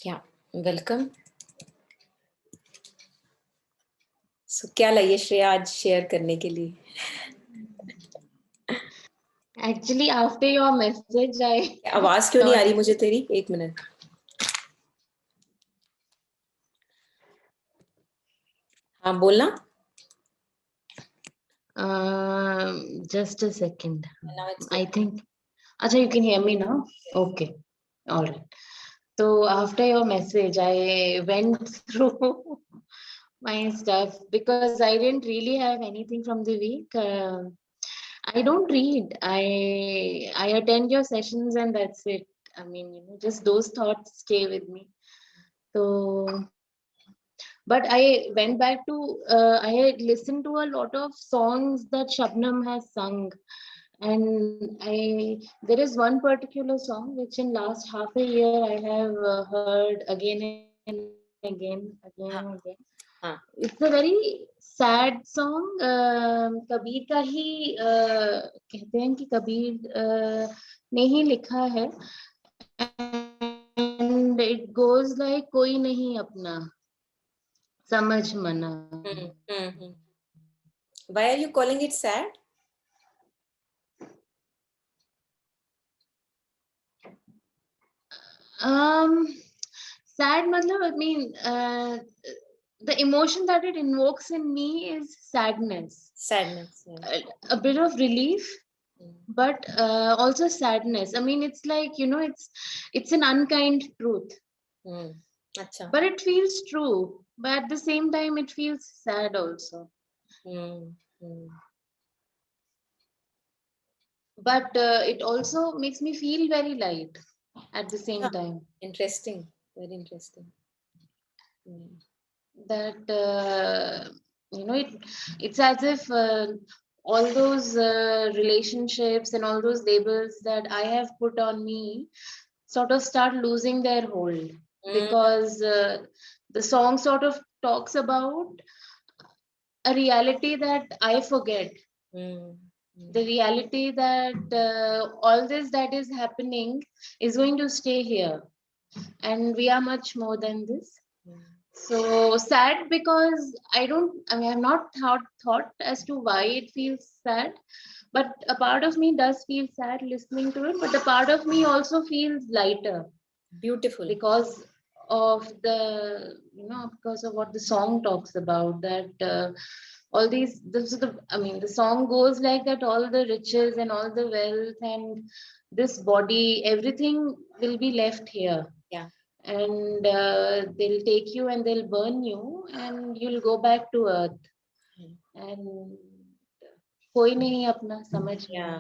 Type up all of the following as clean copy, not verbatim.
Yeah, welcome. So क्या लाइए श्रेया आज शेयर करने के लिए? Actually, after your message, I आवाज क्यों नहीं आ thought रही मुझे तेरी? एक मिनट. हाँ बोलना. just a second. Now it's I good. think, Acha, you can hear me now? Okay, all right. So after your message, I went through my stuff because I didn't really have anything from the week. I don't read. I attend your sessions and that's it. I mean, just those thoughts stay with me. So, but I went back to, I had listened to a lot of songs that Shabnam has sung. And there is one particular song which in last half a year I have heard again and again. हाँ, हाँ. It's a very sad song. Kabir का ही कहते हैं कि कबीर ने ही लिखा है. And it goes like कोई नहीं अपना समझ मना. Hmm. Why are you calling it sad? Sad matlab, I mean, the emotion that it invokes in me is sadness. Sadness. Yeah. A bit of relief, but also sadness. I mean, it's like, it's an unkind truth, अच्छा. but it feels true. But at the same time, it feels sad also. But it also makes me feel very light at the same time. Interesting. Very interesting. That it's as if all those relationships and all those labels that I have put on me sort of start losing their hold, because the song sort of talks about a reality that I forget. The reality that all this that is happening is going to stay here, and we are much more than this. So sad because I've not thought as to why it feels sad, but a part of me does feel sad listening to it, but a part of me also feels lighter. Beautiful. Because of because of what the song talks about, that all these, the song goes like that, all the riches and all the wealth and this body, everything will be left here. Yeah. And they'll take you and they'll burn you and you'll go back to earth. And koi nahi apna samajh. Yeah.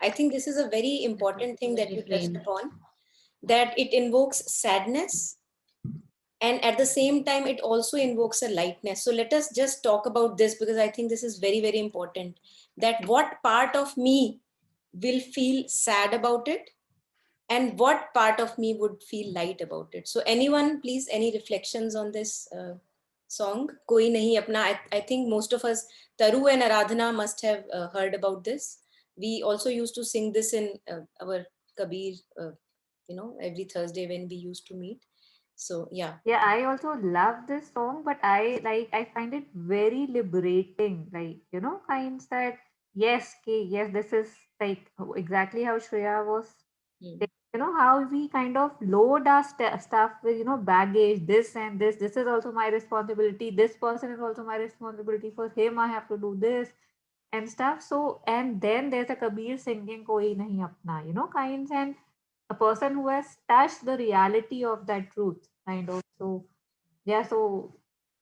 I think this is a very important thing that you touched upon, that it invokes sadness and at the same time it also invokes a lightness. So let us just talk about this, because I think this is very, very important, that what part of me will feel sad about it and what part of me would feel light about it. So anyone, please, any reflections on this song, Koi Nahi Apna? I think most of us, Taru and Aradhana, must have heard about this. We also used to sing this in our Kabir, every Thursday when we used to meet. So yeah. Yeah, I also love this song, but I find it very liberating. Like, kinds that yes, okay, yes, this is like exactly how Shreya was saying, how we kind of load our stuff with, baggage, this and this. This is also my responsibility. This person is also my responsibility. For him, I have to do this and stuff. So, and then there's a Kabir singing Koi Nahi Apna, kinds, and a person who has touched the reality of that truth, kind of. So, yeah, so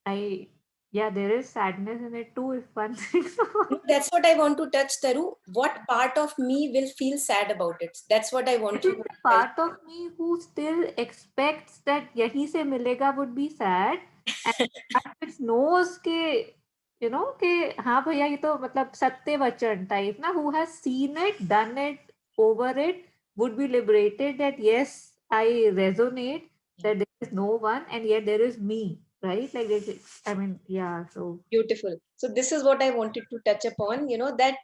there is sadness in it too, if one thinks so. That's what I want to touch, Taru. What part of me will feel sad about it? That's what I I want you think to the tell. part of me who still expects that yahi se milega would be sad, and that which knows ke, ke हाँ भैया ये तो मतलब सत्य वचन type ना, who has seen it, done it, over it, would be liberated that yes, I resonate, that there is no one and yet there is me, right? Like yeah, so Beautiful. So this is what I wanted to touch upon, that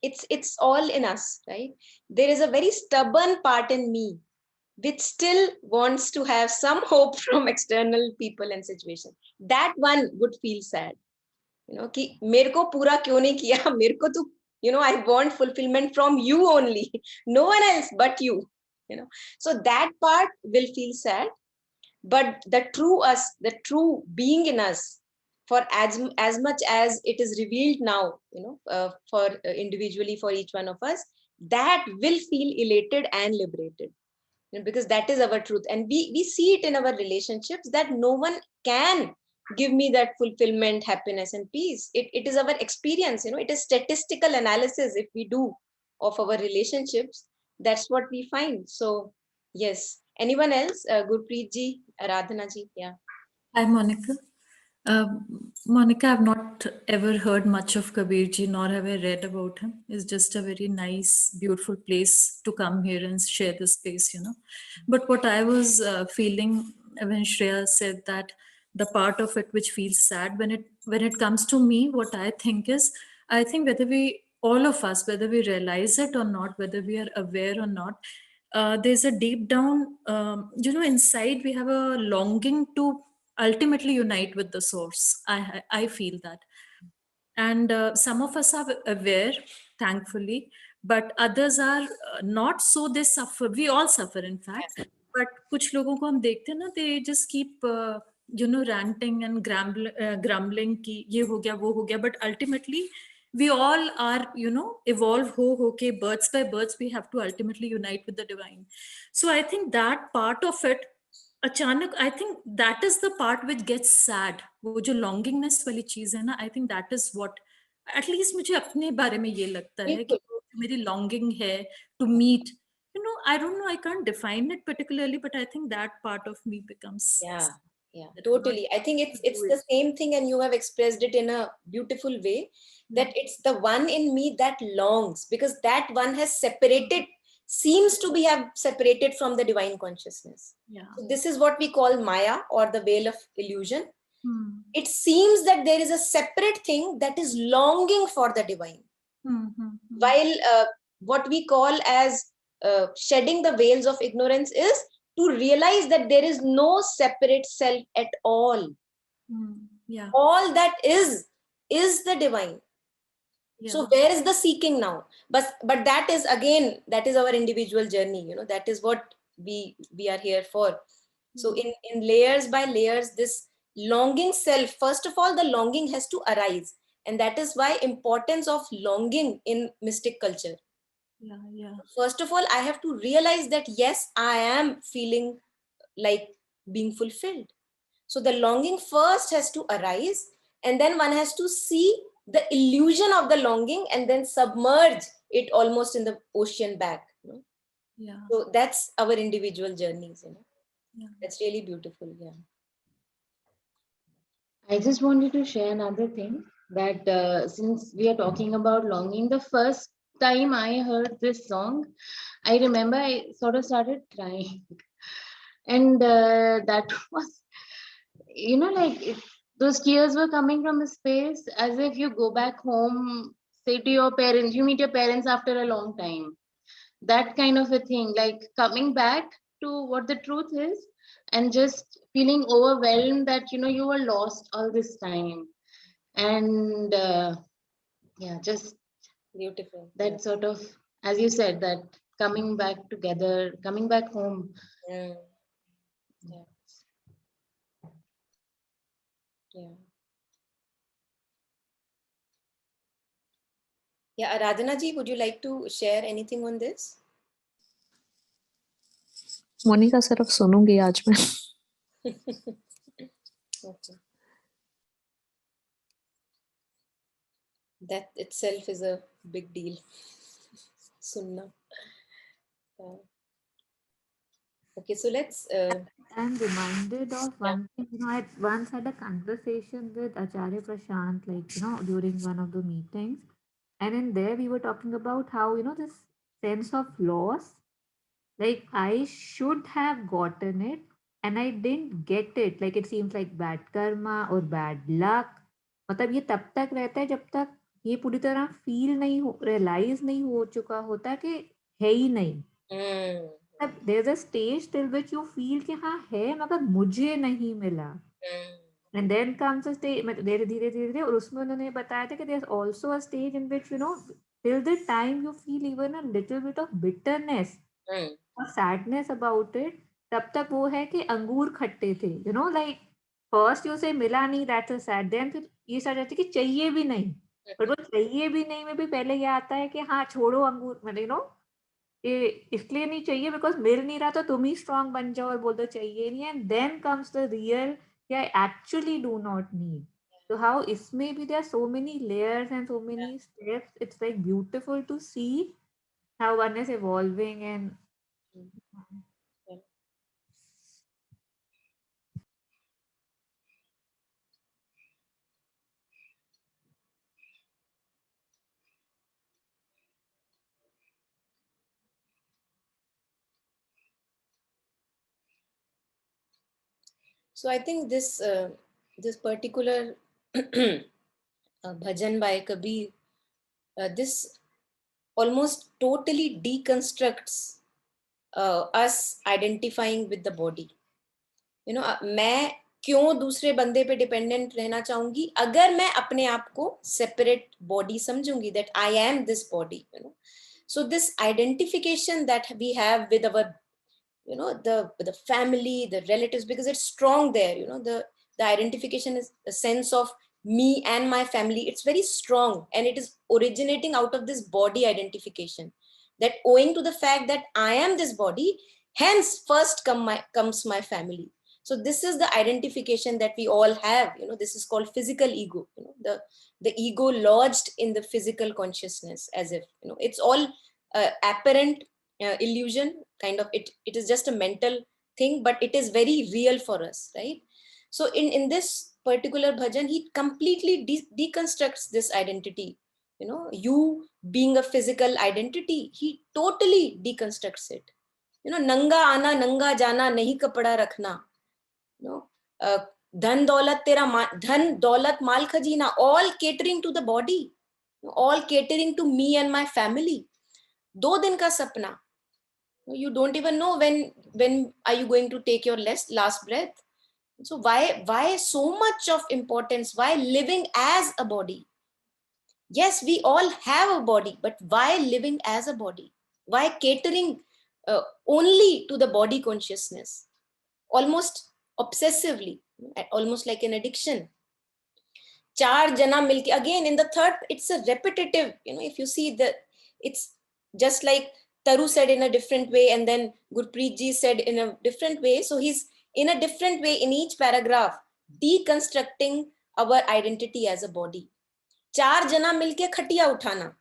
it's all in us, right? There is a very stubborn part in me which still wants to have some hope from external people and situation, that one would feel sad. कि मेरे को पूरा क्यों नहीं किया, मेरे को तो, I want fulfillment from you only, no one else but you. So that part will feel sad. But the true us, the true being in us, for as much as it is revealed now, for individually for each one of us, that will feel elated and liberated, because that is our truth. And we see it in our relationships, that no one can give me that fulfillment, happiness and peace. It is our experience, it is statistical analysis if we do of our relationships, that's what we find. So yes, anyone else? Gurpreet ji, Aradhana ji, yeah. Hi, Monica. Monica, I've not ever heard much of Kabirji, nor have I read about him. It's just a very nice, beautiful place to come here and share the space, But what I was feeling when Shreya said that the part of it which feels sad, when it comes to me, what I think is, I think whether all of us, whether we realize it or not, whether we are aware or not, there's a deep down, inside we have a longing to ultimately unite with the source. I feel that. And some of us are aware, thankfully, but others are not, so they suffer. We all suffer, in fact. But कुछ लोगों को हम देखते हैं ना, they just keep ranting and grumbling कि ये हो गया वो हो गया, but ultimately we all are evolve okay, birds by birds, we have to ultimately unite with the divine. So I think that part of it, अचानक, I think that is the part which gets sad. वो जो longingness वाली चीज है ना, I think that is what, at least मुझे अपने बारे में ये लगता है कि मेरी longing है to meet. I don't know, I can't define it particularly, but I think that part of me becomes. Yeah, totally. I think it's the same thing, and you have expressed it in a beautiful way, that it's the one in me that longs, because that one has separated, seems to be have separated from the divine consciousness. So this is what we call Maya, or the veil of illusion. It seems that there is a separate thing that is longing for the divine, while what we call as shedding the veils of ignorance is to realize that there is no separate self at all. All that is the divine. So where is the seeking now? But that is, again, that is our individual journey, that is what we are here for. So in layers by layers, this longing self, first of all, the longing has to arise, and that is why importance of longing in mystic culture. First of all, I have to realize that yes, I am feeling like being fulfilled. So the longing first has to arise, and then one has to see the illusion of the longing and then submerge it almost in the ocean back. So that's our individual journeys. That's really beautiful. I just wanted to share another thing, that since we are talking about longing, the first time I heard this song, I remember I sort of started crying. And that was, those tears were coming from a space as if you go back home, say to your parents, you meet your parents after a long time. That kind of a thing, like coming back to what the truth is, and just feeling overwhelmed that you were lost all this time. And just beautiful. That sort of, as you said, that coming back together, coming back home. Yeah, Aradhana ji, would you like to share anything on this? Monika सिर्फ सुनूंगी आज मैं. Okay. That itself is a big deal. Sunna. Okay, so let's. I'm reminded of one thing. I once had a conversation with Acharya Prashant, during one of the meetings, and in there we were talking about how this sense of loss. Like I should have gotten it, and I didn't get it. Like it seems like bad karma or bad luck. मतलब ये तब तक रहता है जब तक ये पूरी तरह फील नहीं हो, रियलाइज नहीं हो चुका होता कि है ही नहीं. there's a stage till which you feel कि हाँ है मगर मुझे नहीं मिला. And then comes a stage, धीरे धीरे धीरे धीरे, और उसमें उन्होंने बताया था कि there's also a stage in which, you know, till the time you feel even a little bit of bitterness or sadness about it, तब तक वो है कि अंगूर खट्टे थे, you know, like first you say मिला नहीं, that's a sad, then फिर ये sad रहती है कि चाहिए भी नहीं, but वो चाहिए भी नहीं में भी पहले ये आता है कि हाँ छोड़ो अंगूर, मतलब you know, ये इसलिए नहीं चाहिए बिकॉज मिल नहीं रहा, तो तुम ही स्ट्रांग बन जाओ और बोल दो चाहिए नहीं, and then comes the real कि I actually do not need. So how इसमें भी there are so many layers and so many steps. It's like beautiful to see how one is evolving and So I think this particular bhajan by Kabir, this almost totally deconstructs us identifying with the body. You know, मैं क्यों दूसरे बंदे पे dependent रहना चाहूंगी अगर मैं अपने आप को सेपरेट बॉडी समझूंगी, that I am this body, you know. So this identification that we have with our, you know, the family, the relatives, because it's strong there, you know, the identification is a sense of me and my family. It's very strong, and it is originating out of this body identification, that owing to the fact that I am this body, hence first comes my family. So this is the identification that we all have, you know. This is called physical ego, you know, the ego lodged in the physical consciousness, as if, you know, it's all apparent illusion, kind of. It is just a mental thing, but it is very real for us, right? So in this particular bhajan, he completely deconstructs this identity, you know, you being a physical identity. He totally deconstructs it, you know. Nanga ana nanga jana, nahi kapda rakhna, you know. Dhan daulat tera dhan daulat mal khajina, all catering to the body, all catering to me and my family. Do din ka sapna, you don't even know when are you going to take your last breath. So why so much of importance, why living as a body? Yes, we all have a body, but why living as a body? Why catering only to the body consciousness, almost obsessively, almost like an addiction? Char jana milke, again in the third, it's a repetitive, you know. If you see the, it's just like Taru said in a different way, and then Gurpreet ji said in a different way. So he's in a different way in each paragraph deconstructing our identity as a body. चार जना मिलके खटिया उठाना,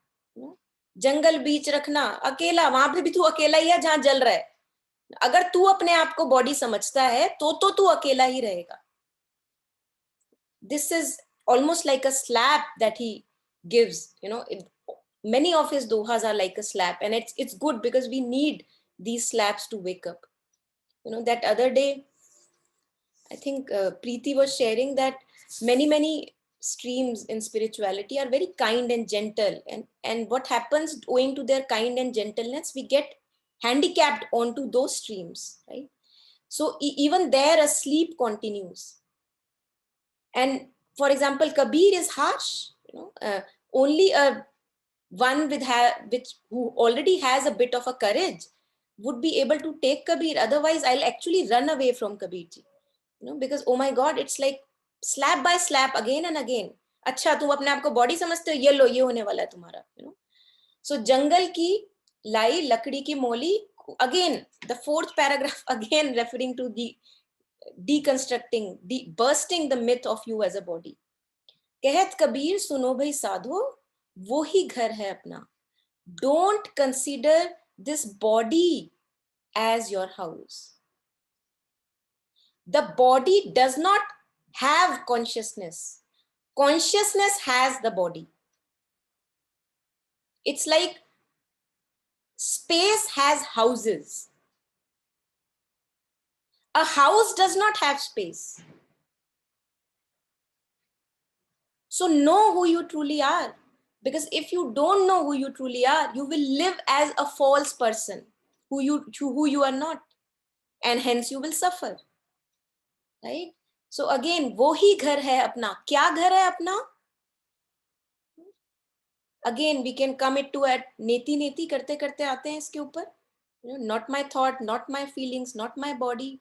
जंगल बीच रखना, अकेला, वहां पे भी तू अकेला ही है जहां जल रहा है. अगर तू अपने आप को बॉडी समझता है तो तू अकेला ही रहेगा. This is almost like a slap that he gives, you know. Many of his dohas are like a slap, and it's good because we need these slaps to wake up, you know. That other day I think Preeti was sharing that many streams in spirituality are very kind and gentle, and what happens, owing to their kind and gentleness, we get handicapped onto those streams, right? So even there a sleep continues. And for example, Kabir is harsh, you know. Only a one which who already has a bit of a courage would be able to take Kabir. Otherwise, I'll actually run away from Kabir ji, you know, because oh my God, it's like slap by slap again and again. अच्छा तुम अपने आप को body समझते हो, ये लो, ये होने वाला है तुम्हारा, you know. So जंगल की लाई लकड़ी की मोली, again the fourth paragraph again referring to the deconstructing, bursting the myth of you as a body. कहत कबीर सुनो भाई साधो, वो ही घर है अपना. Don't consider this body as your house. The body does not have consciousness. Consciousness has the body. It's like space has houses. A house does not have space. So know who you truly are. Because if you don't know who you truly are, you will live as a false person. who you are not, and hence you will suffer, right? So again, वो ही घर है अपना. क्या घर है अपना? Again we can come it to at नेति नेति करते करते आते हैं इसके ऊपर. Not my thought, not my feelings, not my body.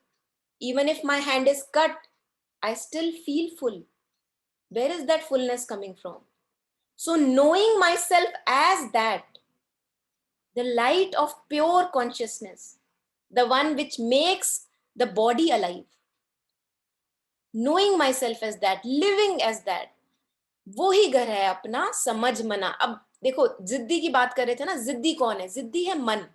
Even if my hand is cut, I still feel full. Where is that fullness coming from? So knowing myself as that, the light of pure consciousness, the one which makes the body alive, knowing myself as that, living as that, वो ही घर है अपना समझ मना. अब देखो, जिद्दी की बात कर रहे थे ना, जिद्दी कौन है? जिद्दी है मन.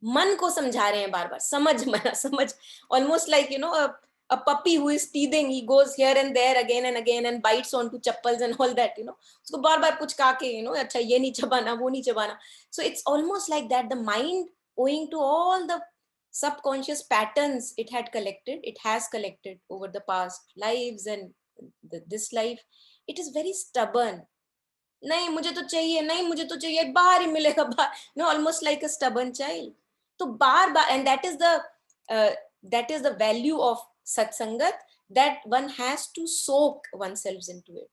मन को समझा रहे हैं बार बार, समझ मना, समझ. Almost like, a puppy who is teething, he goes here and there again and again and bites onto chappals and all that, उसको बार बार पुचका के, अच्छा ये नहीं चबाना, वो नहीं चबाना. So it's almost like that. The mind, owing to all the subconscious patterns it has collected over the past lives and this life, it is very stubborn. नहीं मुझे तो चाहिए, नहीं मुझे तो चाहिए, बाहर ही मिलेगा, बाहर. Almost like a stubborn child. तो बार बार, and that is the value of satsangat, that one has to soak oneself into it.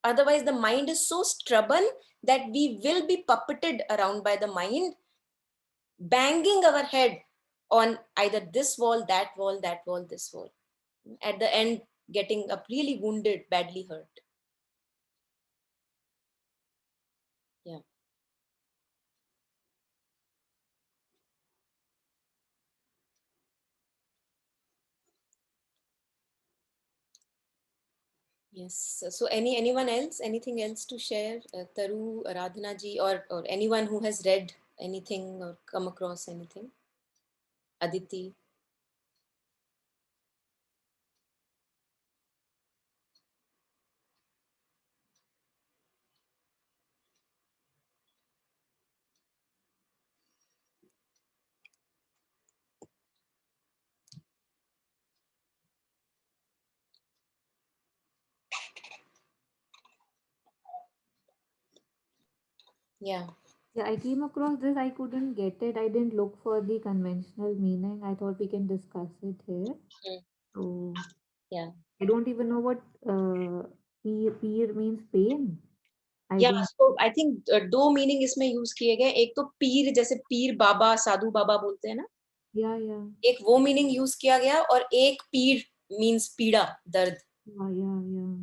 Otherwise the mind is so stubborn that we will be puppeted around by the mind, banging our head on either this wall, that wall, that wall, this wall. At the end, getting up really wounded, badly hurt. Yeah. Yes. So anyone else, anything else to share? Taru, Aradhana ji, or anyone who has read anything or come across anything? Aditi. Yeah. Yeah, I came across this. I couldn't get it. I didn't look for the conventional meaning. I thought we can discuss it here. Mm. So Yeah. I don't even know what peer means pain. I Yeah. don't. So I think दो meaning इसमें use किए गए. एक तो पीर, जैसे पीर बाबा, साधु बाबा बोलते हैं ना, Yeah, yeah. एक वो मीनिंग यूज किया गया, और एक पीर मीन्स पीड़ा, दर्द. Yeah.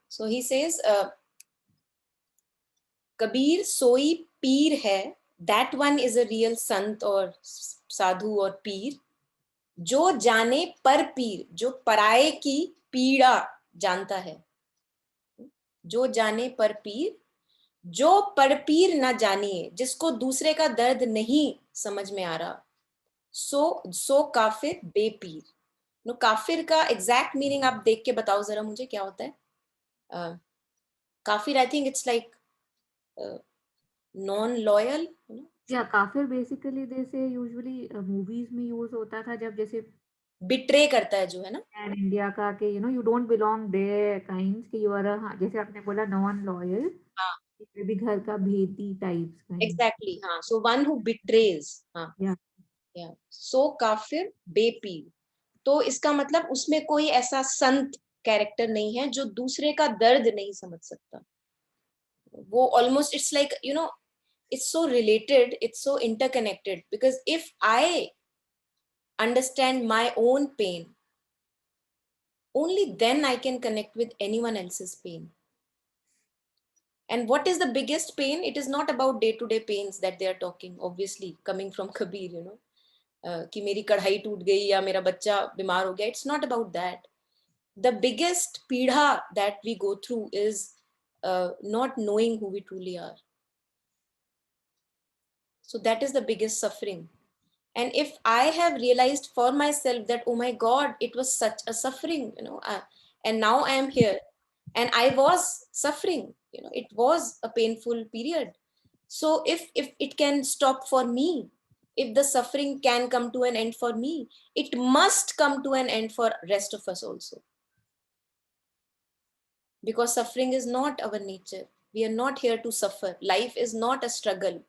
So he says, Kabir सोई पीर है, that one is a real संत और साधु और पीर, जो जाने पर पीर, जो पराये की पीड़ा जानता है. जो जाने पर पीर, जो पर पीर ना जानिए, जिसको दूसरे का दर्द नहीं समझ में आ रहा, सो काफिर बेपीर. काफिर का एग्जैक्ट मीनिंग आप देख के बताओ जरा मुझे, क्या होता है काफिर? I think it's like non loyal. Yeah, काफिर basically they say usually movies में use होता था, जब जैसे बिट्रे करता है जो, है ना. and इंडिया का के you don't belong there kinds कि you are a, जैसे आपने बोला non loyal, हाँ, ये भी घर का भेदी types kind. एग्जैक्टली. हाँ, सो वन हु बिट्रेज. हाँ, Yeah. या सो काफिर बेपीर. तो इसका मतलब उसमें कोई ऐसा संत कैरेक्टर नहीं है जो दूसरे का दर्द नहीं समझ सकता. वो almost it's like, it's so related, it's so interconnected, because if I understand my own pain, only then I can connect with anyone else's pain. And what is the biggest pain? It is not about day-to-day pains that they are talking, obviously coming from Kabir, कि मेरी कढ़ाई टूट गई या मेरा बच्चा बीमार हो गया. It's not about that. The biggest पीड़ा that we go through is not knowing who we truly are. So that is the biggest suffering. And if I have realized for myself that, oh my God, it was such a suffering, and now I am here, and I was suffering, it was a painful period. So if it can stop for me, if the suffering can come to an end for me, it must come to an end for rest of us also. Because suffering is not our nature. We are not here to suffer. Life is not a struggle.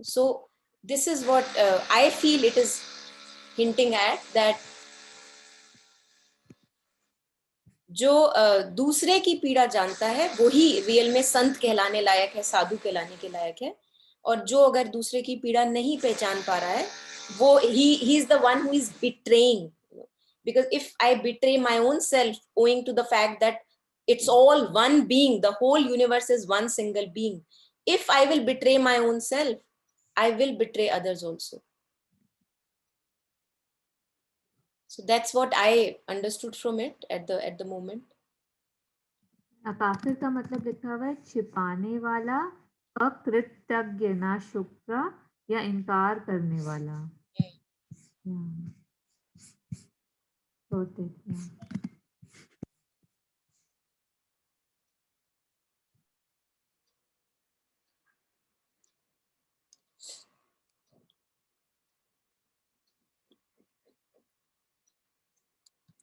So this is what I feel it is hinting at, that जो दूसरे की पीड़ा जानता है वो ही real में संत कहलाने लायक है, साधु कहलाने के लायक है. और जो अगर दूसरे की पीड़ा नहीं पहचान पा रहा है, वो he is the one who is betraying. Because if I betray my own self owing to the fact that it's all one being, the whole universe is one single being. If I will betray my own self, I will betray others also. So that's what I understood from it at the moment. काफिर का मतलब लिखा हुआ है छिपाने वाला, अकृतज्ञ, ना शुक्र या इनकार करने वाला. Got it. Yeah.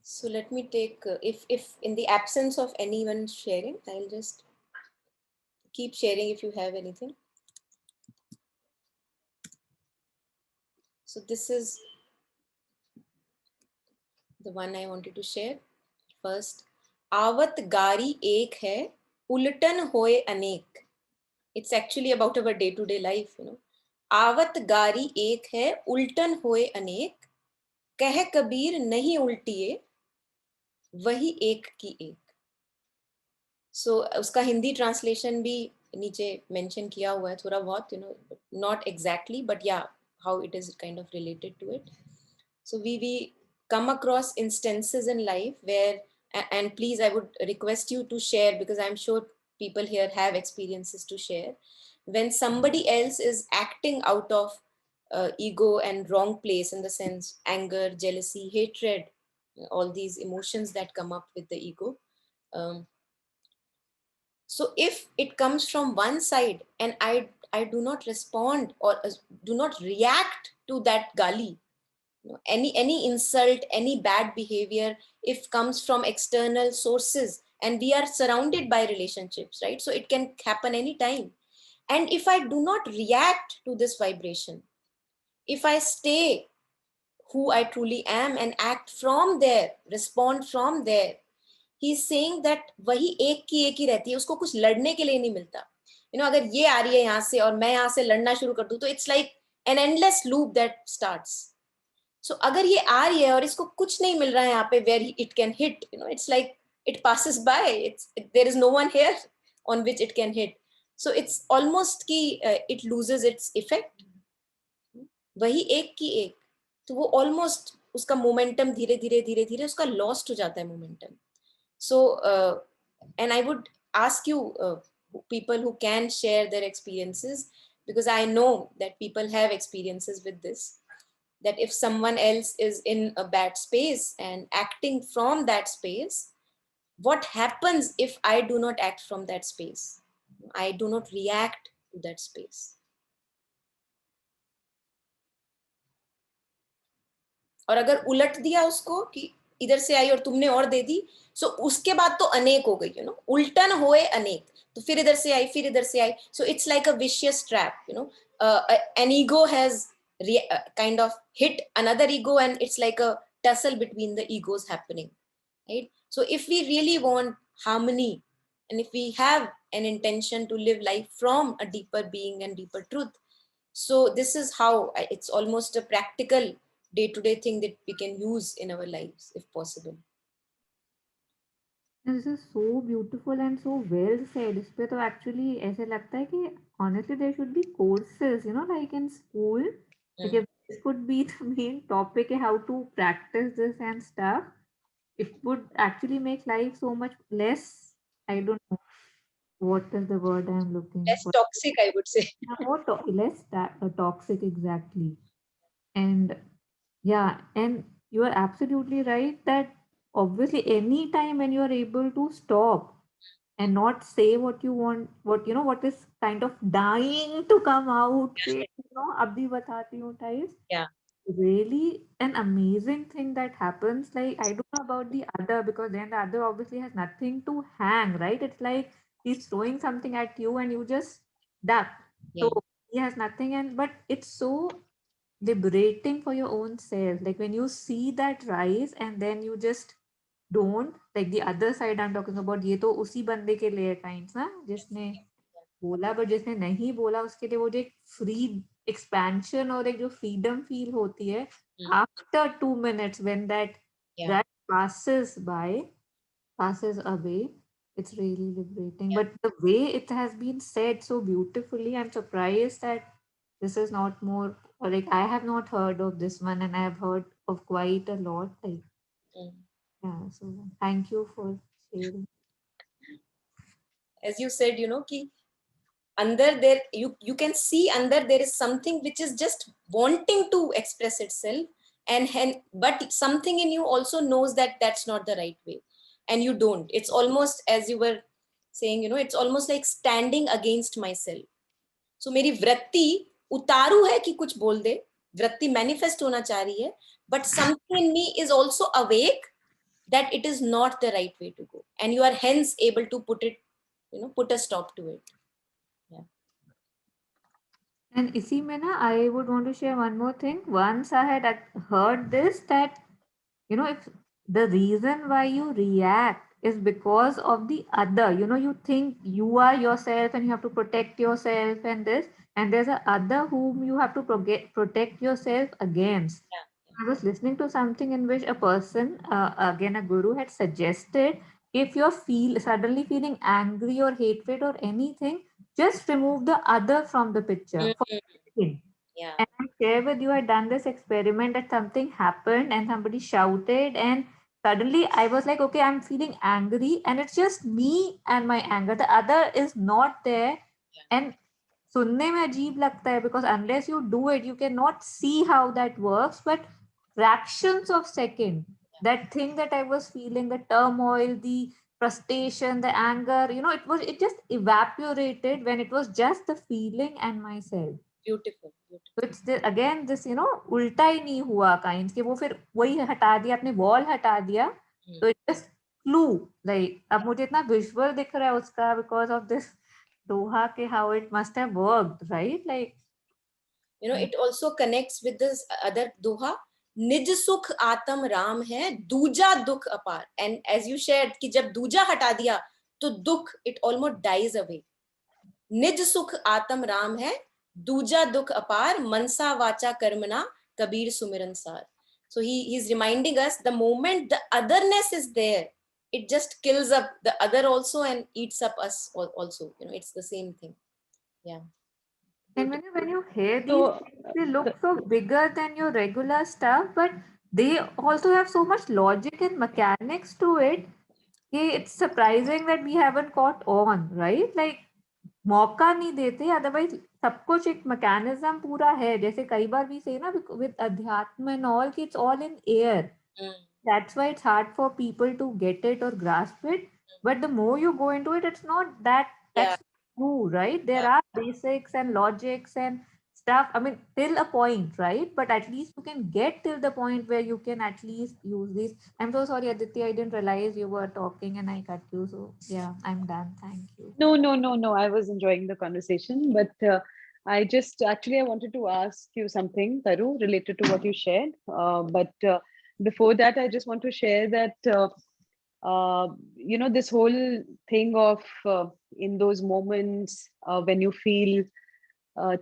So let me take, if in the absence of anyone sharing, I'll just keep sharing if you have anything. So this is the one I wanted to share. First, आवत गारी एक है, उलटन होए अनेक. It's actually about our day-to-day life, you know. आवत गारी एक है, उल्टन होए अनेक, कह कबीर नहीं उल्टिए, वही एक की एक. सो उसका हिंदी ट्रांसलेशन भी नीचे मेंशन किया हुआ है थोड़ा बहुत, you know, not exactly, but yeah how it is kind of related to it. So we come across instances in life where, and please I would request you to share, because I'm sure people here have experiences to share, when somebody else is acting out of ego and wrong place, in the sense anger, jealousy, hatred, all these emotions that come up with the ego. So if it comes from one side and I do not respond or do not react to that gali, you know, any insult, any bad behavior, if comes from external sources, and we are surrounded by relationships, right? So it can happen anytime. And if I do not react to this vibration, if I stay who I truly am and act from there, respond from there, he is saying that वही एक की एक ही रहती है, उसको कुछ लड़ने के लिए नहीं मिलता. यू नो, अगर ये आ रही है यहाँ से और मैं यहाँ से लड़ना शुरू कर दूं, तो it's like an endless loop that starts. So अगर ये आ रही है और इसको कुछ नहीं मिल रहा है यहाँ पे where it can hit, you know, it's like it passes by, there is no one here on which it can hit. So it's almost कि it loses its effect. वही एक की एक, तो वो ऑलमोस्ट उसका मोमेंटम धीरे धीरे धीरे धीरे उसका लॉस्ट हो जाता है momentum. So, and I would ask you, people who can share their experiences, because I know that people have experiences with this, that if someone else is in a bad space and acting from that space, what happens if I do not act from that space? I do not react to that space. और अगर उलट दिया उसको कि इधर से आई और तुमने और दे दी, सो उसके बाद तो अनेक हो गई, यू नो, उल्टन होए अनेक, तो फिर इधर से आई, फिर इधर से आई. So it's like a vicious trap, you know. An ego has kind of hit another ego, and it's like a tussle between the egos happening, right? So if we really want harmony, and if we have an intention to live life from a deeper being and deeper truth, so this is how it's almost a practical day-to-day thing that we can use in our lives if possible. This is so beautiful and so well said. इस पे तो actually ऐसे लगता है कि honestly there should be courses, you know, like in school. Like if this could be the main topic, how to practice this and stuff, it would actually make life so much less. I don't know what is the word I'm looking Less for. toxic, I would say. More less toxic, exactly. And yeah, and you are absolutely right that obviously any time when you are able to stop and not say what you want, what you know, what is kind of dying to come out, say, you know, abhi batati hu types. Yeah. Really an amazing thing that happens. Like I don't know about the other, because then the other obviously has nothing to hang, right? It's like he's throwing something at you and you just duck. Yeah. So he has nothing, and but it's so liberating for your own self. Like when you see that rise and then you just don't, like the other side I'm talking about, ये तो उसी बंदे के लिए kinds ना जिसने बोला, but जिसने नहीं बोला उसके लिए वो जो एक फ्री एक्सपेंशन और एक जो फ्रीडम फील होती है after 2 minutes when that Yeah. rush passes away, it's really liberating. Yeah. But the way it has been said so beautifully, I'm surprised that this is not more, or like I have not heard of this one, and I have heard of quite a lot. Like, yeah, so thank you for sharing. As you said, ki under there, you can see under there is something which is just wanting to express itself, but something in you also knows that that's not the right way, and you don't. It's almost, as you were saying, it's almost like standing against myself. So मेरी वृत्ति उतारू है कि कुछ बोल दे, वृत्ति manifest होना चाह रही है, but something in me is also awake that it is not the right way to go, and you are hence able to put a stop to it. And इसी में ना, I would want to share one more thing. Once I had heard this, that if the reason why you react is because of the other, you think you are yourself and you have to protect yourself and this, and there's a other whom you have to protect yourself against. I was listening to something in which a person, again a guru, had suggested, if you're suddenly feeling angry or hatred or anything, just remove the other from the picture for a second. Yeah. And I share with you, I done this experiment that something happened and somebody shouted, and suddenly I was like, okay, I'm feeling angry, and it's just me and my anger. The other is not there. And सुनने में अजीब लगता है because unless you do it, you cannot see how that works. But fractions of second, that thing that I was feeling, the turmoil, the frustration, the anger, it just evaporated when it was just the feeling and myself. Beautiful. So it's again this, उल्टा ही नहीं हुआ kind कि वो फिर वही हटा दिया, अपने वॉल हटा दिया, तो it just flew. Like अब मुझे इतना विजुअल दिख रहा है उसका because of this दोहा के how it must have worked, right? Like it also connects with this other doha, निज सुख आत्म राम है दूजा दुख अपार. And as you shared कि जब दूजा हटा दिया तो दुख it almost dies away. निज सुख आत्म राम है दूजा दुख अपार, मनसा वाचा कर्मना कबीर सुमिरन सार. So he's reminding us the moment the otherness is there, it just kills up the other also and eats up us also. It's the same thing. Yeah. and when you hear these things, they look so bigger than your regular stuff, but they also have so much logic and mechanics to it. It's surprising that we haven't caught on, right? Like मौका नहीं देते, otherwise सब कुछ एक mechanism पूरा है. जैसे कई बार भी से ना विद अध्यात्म एंड ऑल कि it's all in air. That's why it's hard for people to get it or grasp it. But the more you go into it, it's not that's true, right? There are basics and logics and stuff. I mean, till a point, right? But at least you can get till the point where you can at least use these. I'm so sorry, Aditya, I didn't realize you were talking and I cut you. So yeah, I'm done. Thank you. No. I was enjoying the conversation, but I wanted to ask you something, Taru, related to what you shared. But before that, I just want to share that, this whole thing of in those moments when you feel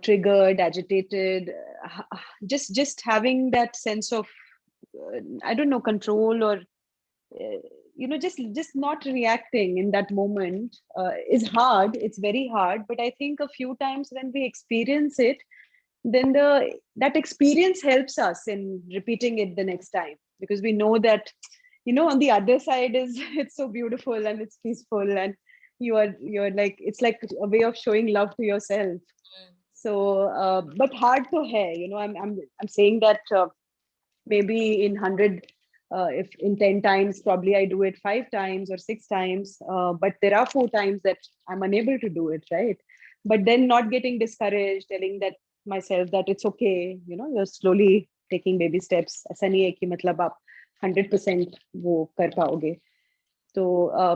triggered, agitated, just having that sense of, I don't know, control or, just not reacting in that moment is hard. It's very hard. But I think a few times when we experience it, then that experience helps us in repeating it the next time, because we know that, on the other side it's so beautiful and it's peaceful, and you're like, it's like a way of showing love to yourself. So but hard to hai, I'm saying that maybe in 100, if in 10 times probably I do it 5 times or 6 times, but there are 4 times that I'm unable to do it, right? But then not getting discouraged, telling that myself that it's okay, you're slowly taking baby steps. ऐसा नहीं है कि मतलब आप 100% वो कर पाओगे. So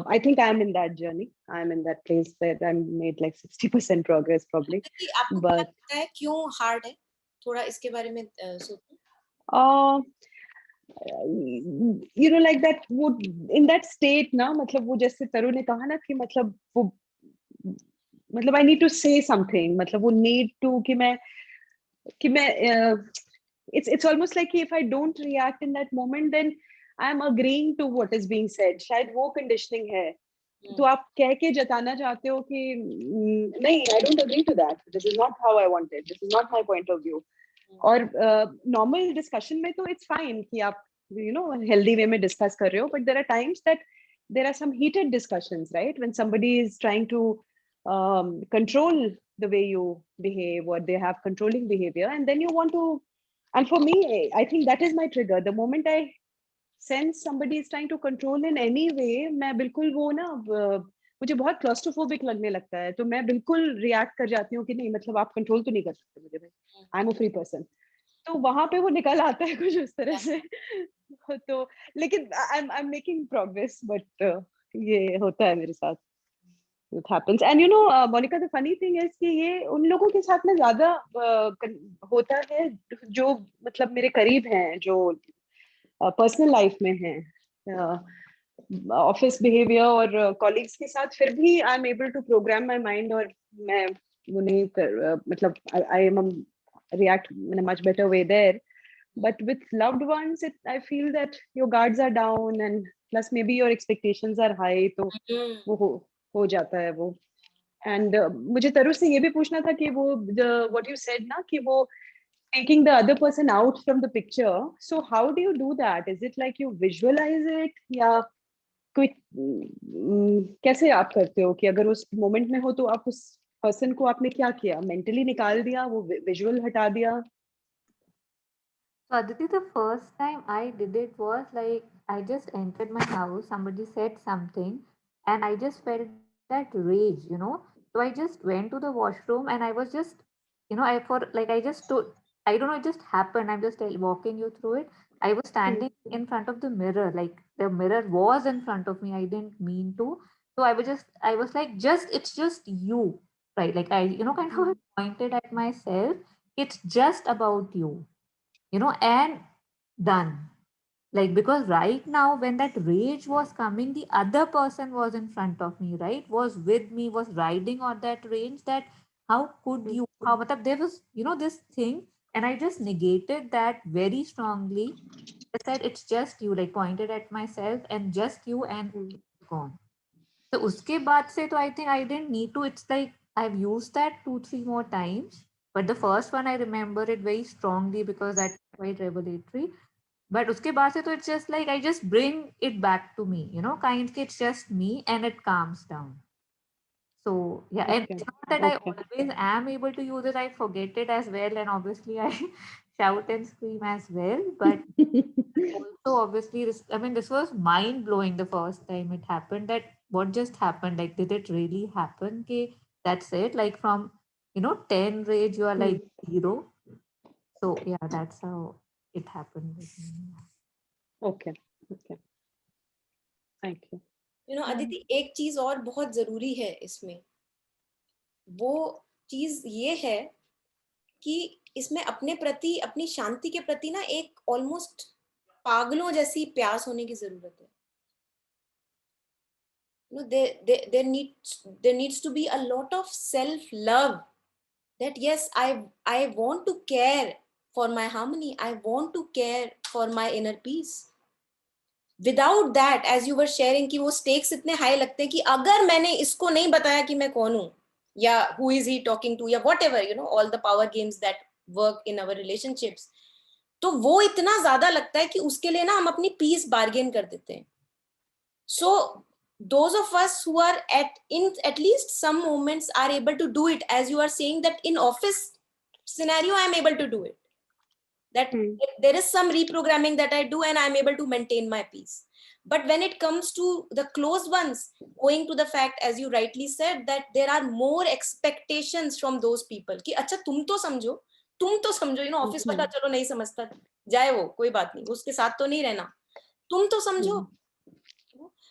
I think I'm in that journey. I'm in that place where I'm made like 60% progress probably. कि आपको क्या But लगता है क्यों हार्ड है? थोड़ा इसके बारे में सोचो। uh, you know, like that वो in that state ना, मतलब वो जैसे तरु ने कहा ना कि मतलब वो मतलब I need to say something, मतलब वो need to कि मैं it's almost like if I don't react in that moment, then I'm agreeing to what is being said. शायद वो conditioning है. तो आप कह के जताना चाहते हो कि नहीं, I don't agree to that. This is not how I want it. This is not my point of view. और normal discussion में तो it's fine कि आप healthy way में discuss कर रहे हो, but there are times that there are some heated discussions, right? When somebody is trying to control the way you behave, or they have controlling behavior, and then you want to, and for me, I think that is my trigger. The moment I sense somebody is trying to control in any way, मैं बिल्कुल वो ना मुझे बहुत claustrophobic लगने लगता है, तो मैं बिल्कुल रिएक्ट कर जाती हूँ कि नहीं, मतलब आप कंट्रोल तो नहीं कर सकते मुझे, भाई I am a free person. तो वहां पे वो निकल आता है कुछ उस तरह से. तो लेकिन I am making progress, but ये होता है मेरे साथ. It happens. And Monica, the funny thing is कि ये उन लोगों के साथ में ज्यादा होता है जो मतलब मेरे करीब हैं, जो पर्सनल लाइफ में हैं. ऑफिस बिहेवियर और कॉलीग्स के साथ फिर भी I am able to program my mind, और मैं वो नहीं मतलब I am react in a much better way there. But with loved ones, I feel that your guards are down, and plus maybe your expectations are high, तो वो हो जाता है वो. And मुझे तरु से ये भी पूछना था कि वो what you said ना कि वो taking the other person out from the picture. So how do you do that? Is it like you visualize it, या कोई कैसे आप करते हो कि अगर उस मोमेंट में हो तो आप उस पर्सन को आपने क्या किया, मेंटली निकाल दिया, वो विजुअल हटा दिया? So Aditi, the first time I did it was like I just entered my house, somebody said something, and I just felt that rage, you know. So I just went to the washroom and I was just, I just stood, I don't know, it just happened. I'm just walking you through it. I was standing in front of the mirror, like the mirror was in front of me. I didn't mean to. So I was like, it's just you, right? Like kind of pointed at myself. It's just about you, and done. Like, because right now, when that rage was coming, the other person was in front of me, right? Was with me, was riding on that rage. That how could you? How, matlab, there was, this thing, and I just negated that very strongly. I said, it's just you, like pointed at myself, and just you, and it's gone. So uske baad se, to I think I didn't need to. It's like I've used that 2-3 more times. But the first one I remember it very strongly because that's quite revelatory. But uske baad se, to it's just like I just bring it back to me, kind of it's just me and it calms down. So yeah, and Okay. it's not that I always am able to use it. I forget it as well, and obviously I shout and scream as well. But also obviously this was mind blowing the first time it happened. That what just happened? Like, did it really happen? Okay, that's it. Like from 10 rage, you are like 0. So yeah, that's how it happened with me. Okay. Thank you. Aditi, एक चीज और बहुत जरूरी है इसमें. वो चीज ये है कि इसमें अपने प्रति, अपनी शांति के प्रति ना एक ऑलमोस्ट पागलों जैसी प्यास होने की जरूरत है. There needs to be a lot of self love, that yes, I want to care for my harmony, I want to care for my inner peace. Without that, as you were sharing कि वो stakes इतने high लगते हैं कि अगर मैंने इसको नहीं बताया कि मैं कौन हूँ, या who is he talking to, या whatever, all the power games that work in our relationships, तो वो इतना ज्यादा लगता है कि उसके लिए ना हम अपनी पीस बार्गेन कर देते हैं. So those of us who are at least some moments are able to do it, as you are saying that in office scenario I am able to do it, that there is some reprogramming that I do and I am able to maintain my peace. But when it comes to the close ones, going to the fact, as you rightly said, that there are more expectations from those people कि अच्छा तुम तो समझो, office वाला चलो नहीं समझता, जाए वो, कोई बात नहीं, उसके साथ तो नहीं रहना, तुम तो समझो.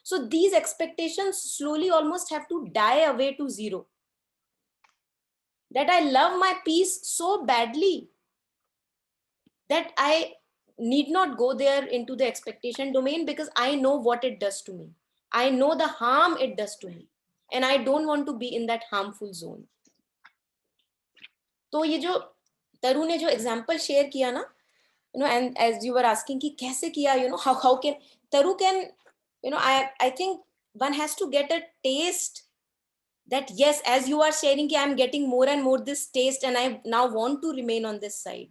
So these expectations slowly almost have to die away to zero. That I love my peace so badly that I need not go there into the expectation domain, because I know what it does to me. I know the harm it does to me, and I don't want to be in that harmful zone. तो ये जो तरु ने जो example share किया ना, and as you were asking कि कैसे किया, how can Taru can, I think one has to get a taste that yes, as you are sharing कि I'm getting more and more this taste and I now want to remain on this side.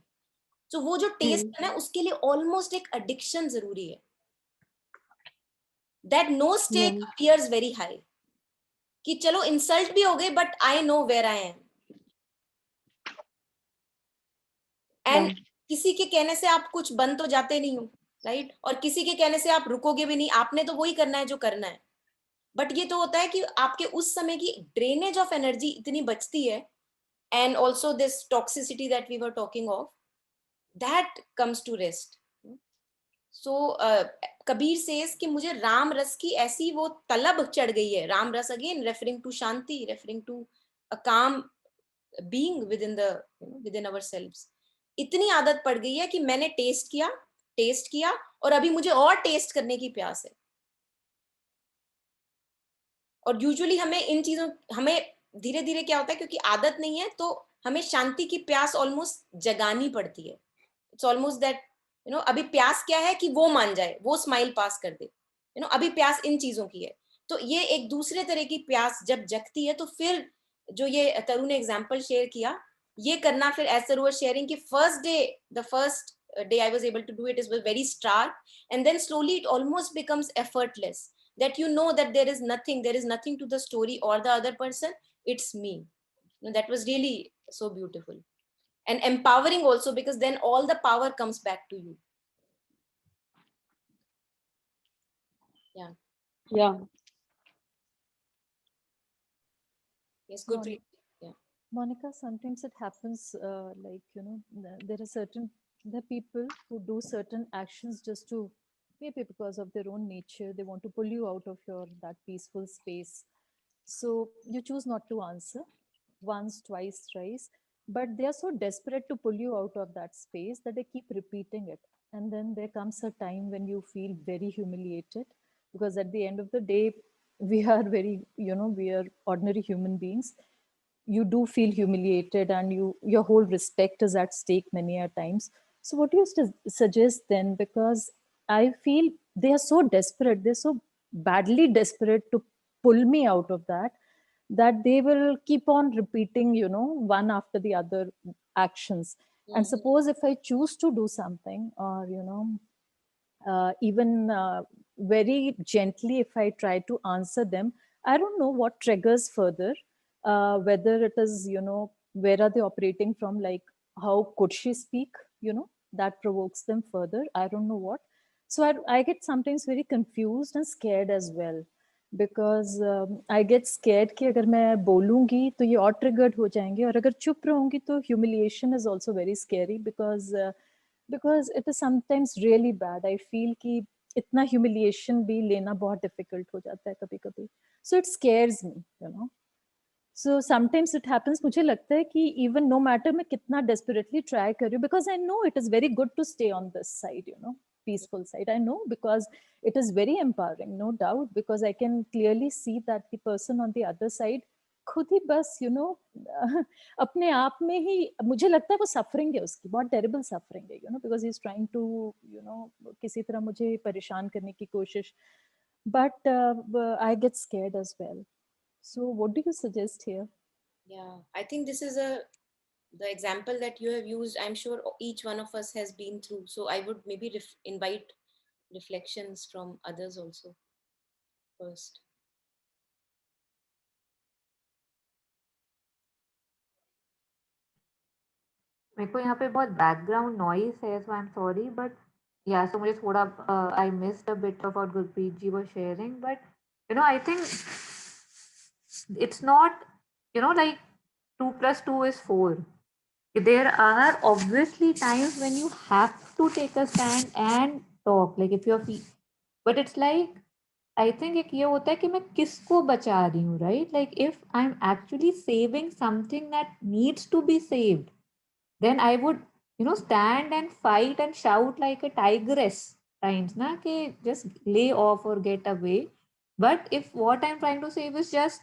So वो जो taste है ना, उसके लिए almost एक addiction जरूरी है. That no stake appears very high. कि चलो insult भी हो गई, but I know where I am. And किसी के कहने से आप कुछ बन तो जाते नहीं हो, राइट? और किसी के कहने से आप रुकोगे भी नहीं, आपने तो वही करना है जो करना है. बट ये तो होता है कि आपके उस समय की ड्रेनेज ऑफ एनर्जी इतनी बचती है, and also this toxicity that we were talking of, that comes to rest. So Kabir says कि मुझे राम रस की ऐसी वो तलब चढ़ गई है. Ram ras again referring to shanti, referring to a calm being with in ourselves. इतनी आदत पड़ गई है कि मैंने टेस्ट किया और अभी मुझे और टेस्ट करने की प्यास है. और यूजुअली हमें धीरे धीरे क्या होता है, क्योंकि आदत नहीं है, तो हमें शांति की प्यास ऑलमोस्ट जगानी पड़ती है. इट्स ऑलमोस्ट दैट अभी प्यास क्या है कि वो मान जाए, वो स्माइल पास कर दे. अभी प्यास इन चीजों की है. तो ये एक दूसरे तरह की प्यास जब जगती है, तो फिर जो ये तरु ने एग्जाम्पल शेयर किया, ये करना फिर एज तरु वाज शेयरिंग कि the first day I was able to do it, was very stark, and then slowly it almost becomes effortless, that that there is nothing to the story or the other person, it's me. That was really so beautiful and empowering also, because then all the power comes back to you. Yeah. Yes, good. Monica, sometimes it happens there are people who do certain actions just to, maybe because of their own nature, they want to pull you out of that peaceful space. So you choose not to answer once, twice, thrice, but they are so desperate to pull you out of that space that they keep repeating it. And then there comes a time when you feel very humiliated, because at the end of the day, we are we are ordinary human beings. You do feel humiliated, and your whole respect is at stake many a times. So what do you suggest then? Because I feel they are so desperate, they're so badly desperate to pull me out of that they will keep on repeating one after the other actions. And suppose if I choose to do something, or even very gently, if I try to answer them, I don't know what triggers further, whether it is where are they operating from, like how could she speak, that provokes them further. I don't know what. So I get sometimes very confused and scared as well, because I get scared कि अगर मैं बोलूँगी तो ये और triggered हो जाएंगे, और अगर चुप रहूँगी तो humiliation is also very scary, because it is sometimes really bad. I feel कि इतना humiliation भी लेना बहुत difficult हो जाता है कभी-कभी. So it scares me, So sometimes it happens, मुझे लगता है कि even no matter मैं कितना desperately try कर रही हूँ, because I know it is very good to stay on this side, peaceful side. I know, because it is very empowering, no doubt, because I can clearly see that the person on the other side खुद ही बस अपने आप में ही मुझे लगता है वो suffering है, उसकी बहुत टेरिबल सफरिंग है, because he is trying to किसी तरह मुझे परेशान करने की कोशिश, but I get scared as well. So what do you suggest here? Yeah, I think this is the example that you have used, I'm sure each one of us has been through. So I would maybe invite reflections from others also first. मेरे को यहाँ पे बहुत background noise है, so I'm sorry, but yeah, so मुझे थोड़ा I missed a bit of what Gurpreet ji was sharing, but I think it's not like 2 + 2 is 4. There are obviously times when you have to take a stand and talk, like if you're but it's like I think एक ये होता है कि मैं किसको बचा रही हूँ, right? Like if I am actually saving something that needs to be saved, then I would, stand and fight and shout like a tigress times, na, कि just lay off or get away. But if what I'm trying to save is just,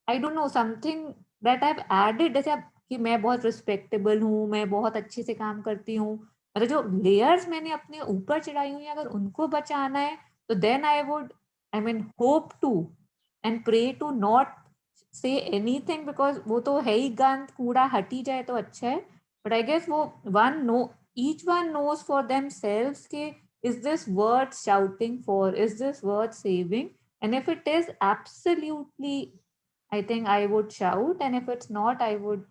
I don't know, something that I've added, जैसे अब कि मैं बहुत respectable हूँ, मैं बहुत अच्छे से काम करती हूँ, मतलब जो लेयर्स मैंने अपने ऊपर चढ़ाई हुई हैं, अगर उनको बचाना है, तो then I would, I mean, hope to and pray to not say anything, because वो तो है ही गंद, कूड़ा हट ही जाए तो अच्छा है. But I guess वो each one knows for themselves कि is this worth shouting for? Is this worth saving? And if it is, absolutely, I think I would shout. And if it's not, I would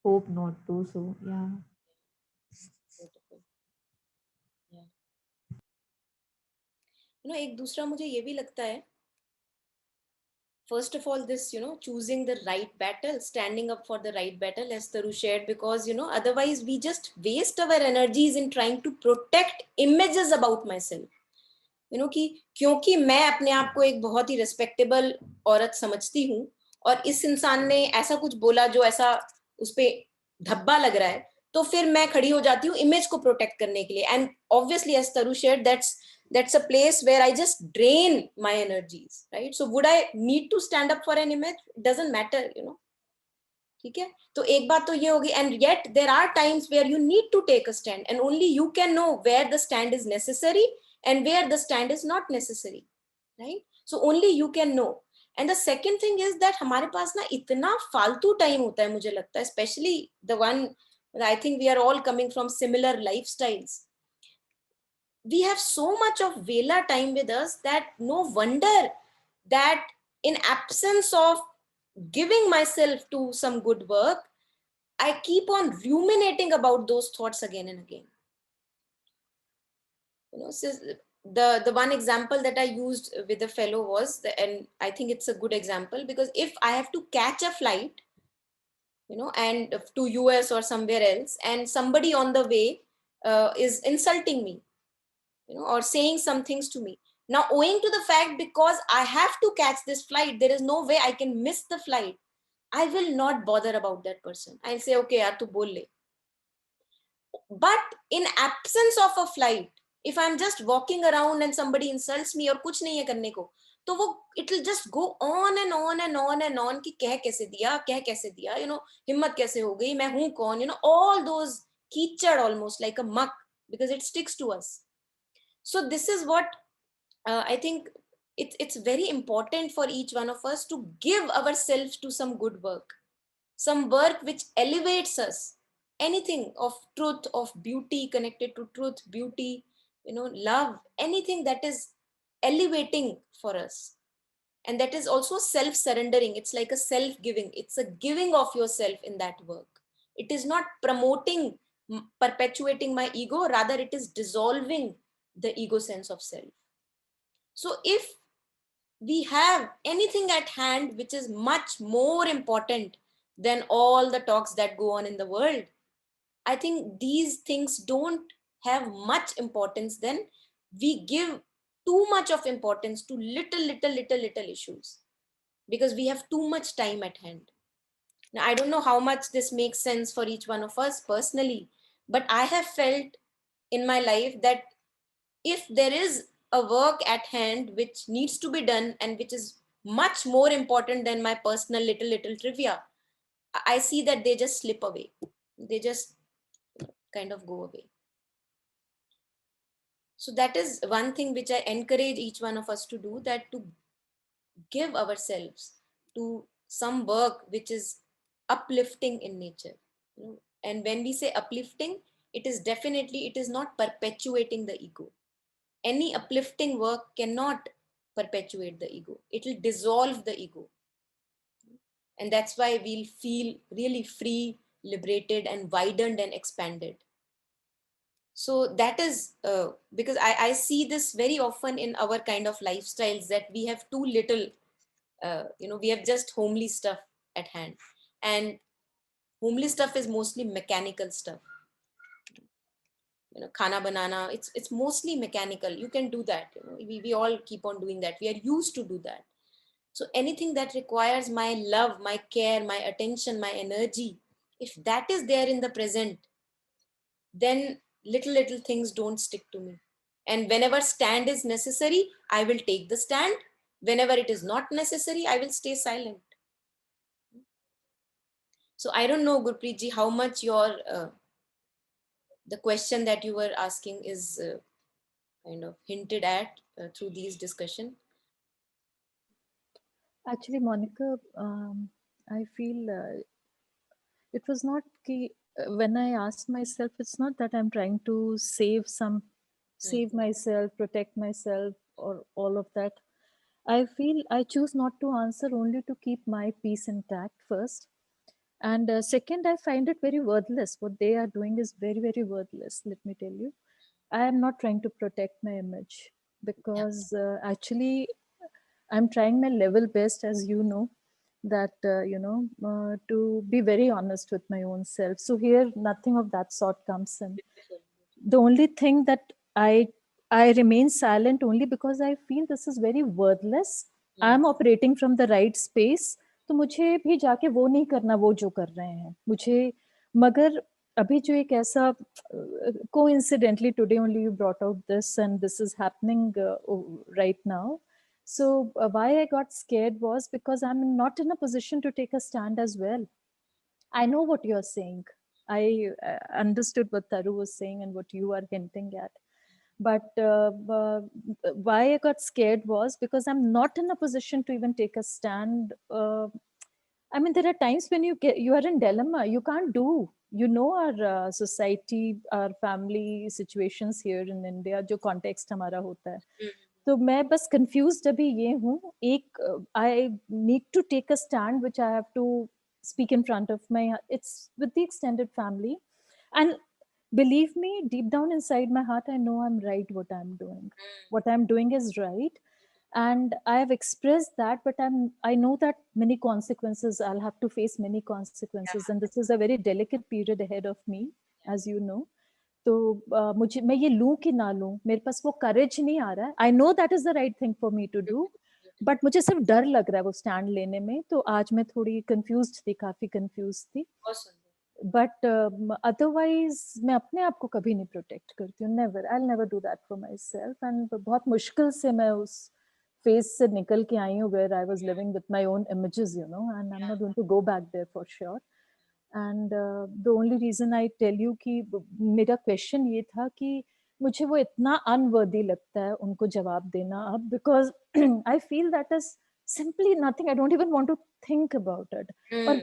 hope not to. So yeah. Beautiful. Yeah. एक दूसरा मुझे ये भी लगता है, first of all, this, choosing the right battle, standing up for the right battle, as Taru shared, because, otherwise we just waste our energies in trying to protect images about myself. कि क्योंकि मैं अपने आप को एक बहुत ही respectable औरत समझती हूँ, और इस इंसान ने ऐसा कुछ बोला जो ऐसा उस पे धब्बा लग रहा है, तो फिर मैं खड़ी हो जाती हूँ इमेज को प्रोटेक्ट करने के लिए. एंड ऑब्वियसली, एज तरु shared, that's a place where I just drain my energies, right? So would I need to stand up for an image? It doesn't matter, ठीक है. तो एक बात तो ये होगी, and yet there are times where you need to take a stand, and only you can know where the stand is necessary and where the stand is not necessary, right? So only you can know. And the second thing is that हमारे पास ना इतना फालतू time होता है, मुझे लगता है, especially the one, I think we are all coming from similar lifestyles. We have so much of Vela time with us that no wonder that in absence of giving myself to some good work, I keep on ruminating about those thoughts again and again. So the one example that I used with a fellow was, and I think it's a good example, because if I have to catch a flight, and to US or somewhere else, and somebody on the way is insulting me, or saying some things to me. Now, owing to the fact, because I have to catch this flight, there is no way I can miss the flight, I will not bother about that person. I'll say, okay, yaar, tu bol le. But in absence of a flight, if I'm just walking around and somebody insults me और कुछ नहीं है करने को, तो वो it will just go on and on and on and on कि कह कैसे दिया, हिम्मत कैसे हो गई, मैं हूँ कौन, all those कीचड़ almost like a muck, because it sticks to us. So this is what I think it's very important for each one of us to give ourselves to some good work, some work which elevates us, anything of truth, of beauty, connected to truth, beauty, love, anything that is elevating for us. And that is also self-surrendering. It's like a self-giving. It's a giving of yourself in that work. It is not promoting, perpetuating my ego, rather it is dissolving the ego sense of self. So if we have anything at hand which is much more important than all the talks that go on in the world, I think these things don't have much importance. Then we give too much of importance to little issues, because we have too much time at hand. Now, I don't know how much this makes sense for each one of us personally, but I have felt in my life that if there is a work at hand which needs to be done and which is much more important than my personal little trivia, I see that they just slip away. They just kind of go away. So that is one thing which I encourage each one of us to do, that to give ourselves to some work which is uplifting in nature. And when we say uplifting, it is definitely, it is not perpetuating the ego. Any uplifting work cannot perpetuate the ego. It will dissolve the ego. And that's why we'll feel really free, liberated, and widened and expanded. So that is because I see this very often in our kind of lifestyles, that we have too little, we have just homely stuff at hand. And homely stuff is mostly mechanical stuff. khana banana, it's mostly mechanical. You can do that. We all keep on doing that. We are used to do that. So anything that requires my love, my care, my attention, my energy, if that is there in the present, then little things don't stick to me. And whenever stand is necessary, I will take the stand. Whenever it is not necessary, I will stay silent. So I don't know, Gurpreet ji, how much the question that you were asking is kind of hinted at through these discussion. Actually, Monica, I feel it was not key. When I asked myself, it's not that I'm trying to save myself, protect myself, or all of that. I feel I choose not to answer only to keep my peace intact first. And second, I find it very worthless. What they are doing is very worthless, let me tell you. I am not trying to protect my image because actually I'm trying my level best, as you know, that, to be very honest with my own self. So here, nothing of that sort comes in. The only thing that I remain silent only because I feel this is very worthless. I'm operating from the right space. तो मुझे भी जाके वो नहीं करना वो जो कर रहे हैं मुझे मगर अभी जो एक ऐसा coincidentally today only you brought out this and this is happening right now. So why I got scared was because I'm not in a position to take a stand as well. I know what you're saying. I understood what Taru was saying and what you are hinting at. But why I got scared was because I'm not in a position to even take a stand. I mean, there are times when you are in dilemma. You can't do. You know our society, our family situations here in India, जो context हमारा होता है. तो मैं बस confused अभी ये हूँ. एक I need to take a stand, which I have to speak in front of it's with the extended family, and believe me, deep down inside my heart, I know I'm right. What I'm doing is right, and I have expressed that, but I know that many consequences, I'll have to face many consequences, and this is a very delicate period ahead of me, as you know. तो मुझे मैं ये लूं कि ना लूं, मेरे पास वो करेज नहीं आ रहा है. I know that is the right thing for me to do, but मुझे सिर्फ डर लग रहा है वो स्टैंड लेने में. तो आज मैं थोड़ी कंफ्यूज्ड थी, काफी कंफ्यूज थी. बट अदरवाइज मैं अपने आप को कभी नहीं प्रोटेक्ट करती हूँ. Never, I will never do that for my self. And बहुत मुश्किल से मैं उस फेज से निकल के आई हूँ where I was living with my own images, you know, and I am not going to go back there for sure. And the only reason I tell you कि मेरा क्वेश्चन ये था कि मुझे वो इतना अनवर्दी लगता है उनको जवाब देना अब, because I feel that is simply nothing. I don't even want to think about it. But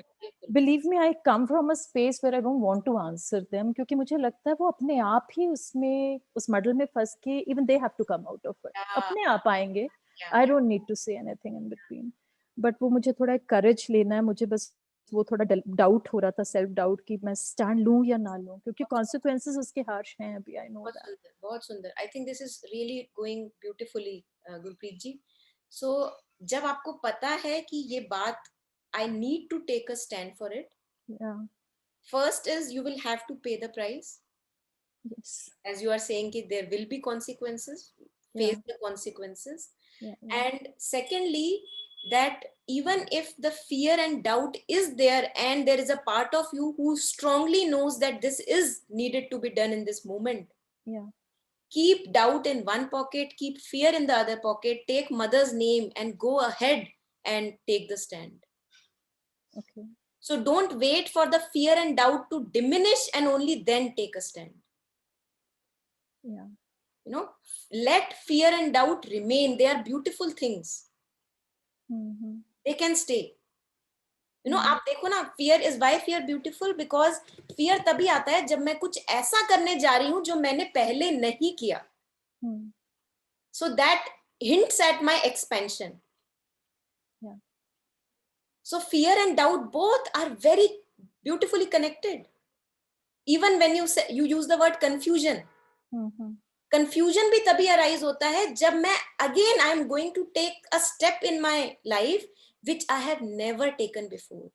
believe me, I come from a space where I don't want to answer them, क्योंकि मुझे लगता है वो अपने आप ही उसमें उस मडल में फंस के even they have to come out of it. अपने आप आएंगे. I don't need to say anything in between. But वो मुझे थोड़ा courage लेना है. मुझे बस वो थोड़ा डाउट हो रहा था, सेल्फ डाउट, कि मैं स्टैंड लूं या ना लूं, क्योंकि कॉन्सिक्वेंसेस उसके हार्श हैं अभी. I know that. बहुत सुंदर. I think this is really going beautifully, Gurpreet ji. So जब आपको पता है कि ये बात I need to take a stand for it, first is you will have to pay the price. Yes. As you are saying कि there will be consequences, face the consequences. And secondly, that even if the fear and doubt is there and there is a part of you who strongly knows that this is needed to be done in this moment, keep doubt in one pocket, keep fear in the other pocket, take mother's name and go ahead and take the stand. Okay. So don't wait for the fear and doubt to diminish and only then take a stand. You know, let fear and doubt remain. They are beautiful things. They can stay. You know, आप देखो ना, fear is why fear beautiful, because fear तभी आता है जब मैं कुछ ऐसा करने जा रही हूँ जो मैंने पहले नहीं किया. So that hints at my expansion. So fear and doubt both are very beautifully connected. Even when you use the word confusion. Confusion भी तभी arise होता है जब मैं again I am going to take a step in my life which I have never taken before.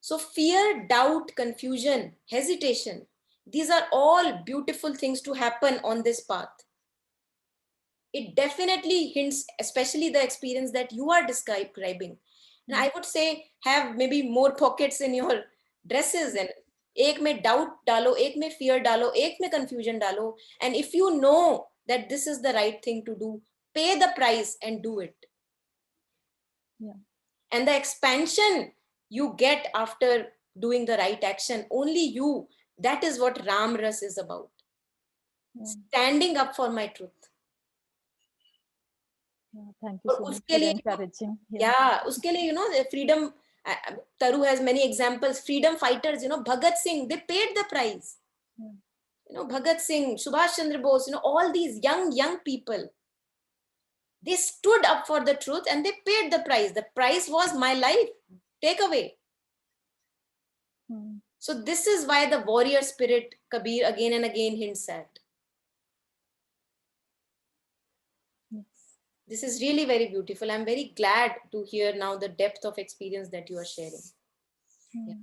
So fear, doubt, confusion, hesitation, These are all beautiful things to happen on this path. It definitely hints, especially the experience that you are describing. And I would say have maybe more pockets in your dresses, and एक में doubt डालो, एक में fear डालो, एक में confusion डालो. And if you know that this is the right thing to do, pay the price and do it. Yeah. And the expansion you get after doing the right action, only you, that is what Ram Ras is about. Yeah. Standing up for my truth. Yeah, thank you और so much उसके for लिए encouraging. yeah, उसके लिए, you know, the freedom, Taru has many examples. Freedom fighters, you know, Bhagat Singh, they paid the price. Yeah. You know, Bhagat Singh, Subhash Chandra Bose, you know, all these young people, they stood up for the truth and they paid the price. The price was my life. Take away. Hmm. So this is why the warrior spirit Kabir again and again hints at. Yes. This is really very beautiful. I'm very glad to hear now the depth of experience that you are sharing. Hmm. Yeah.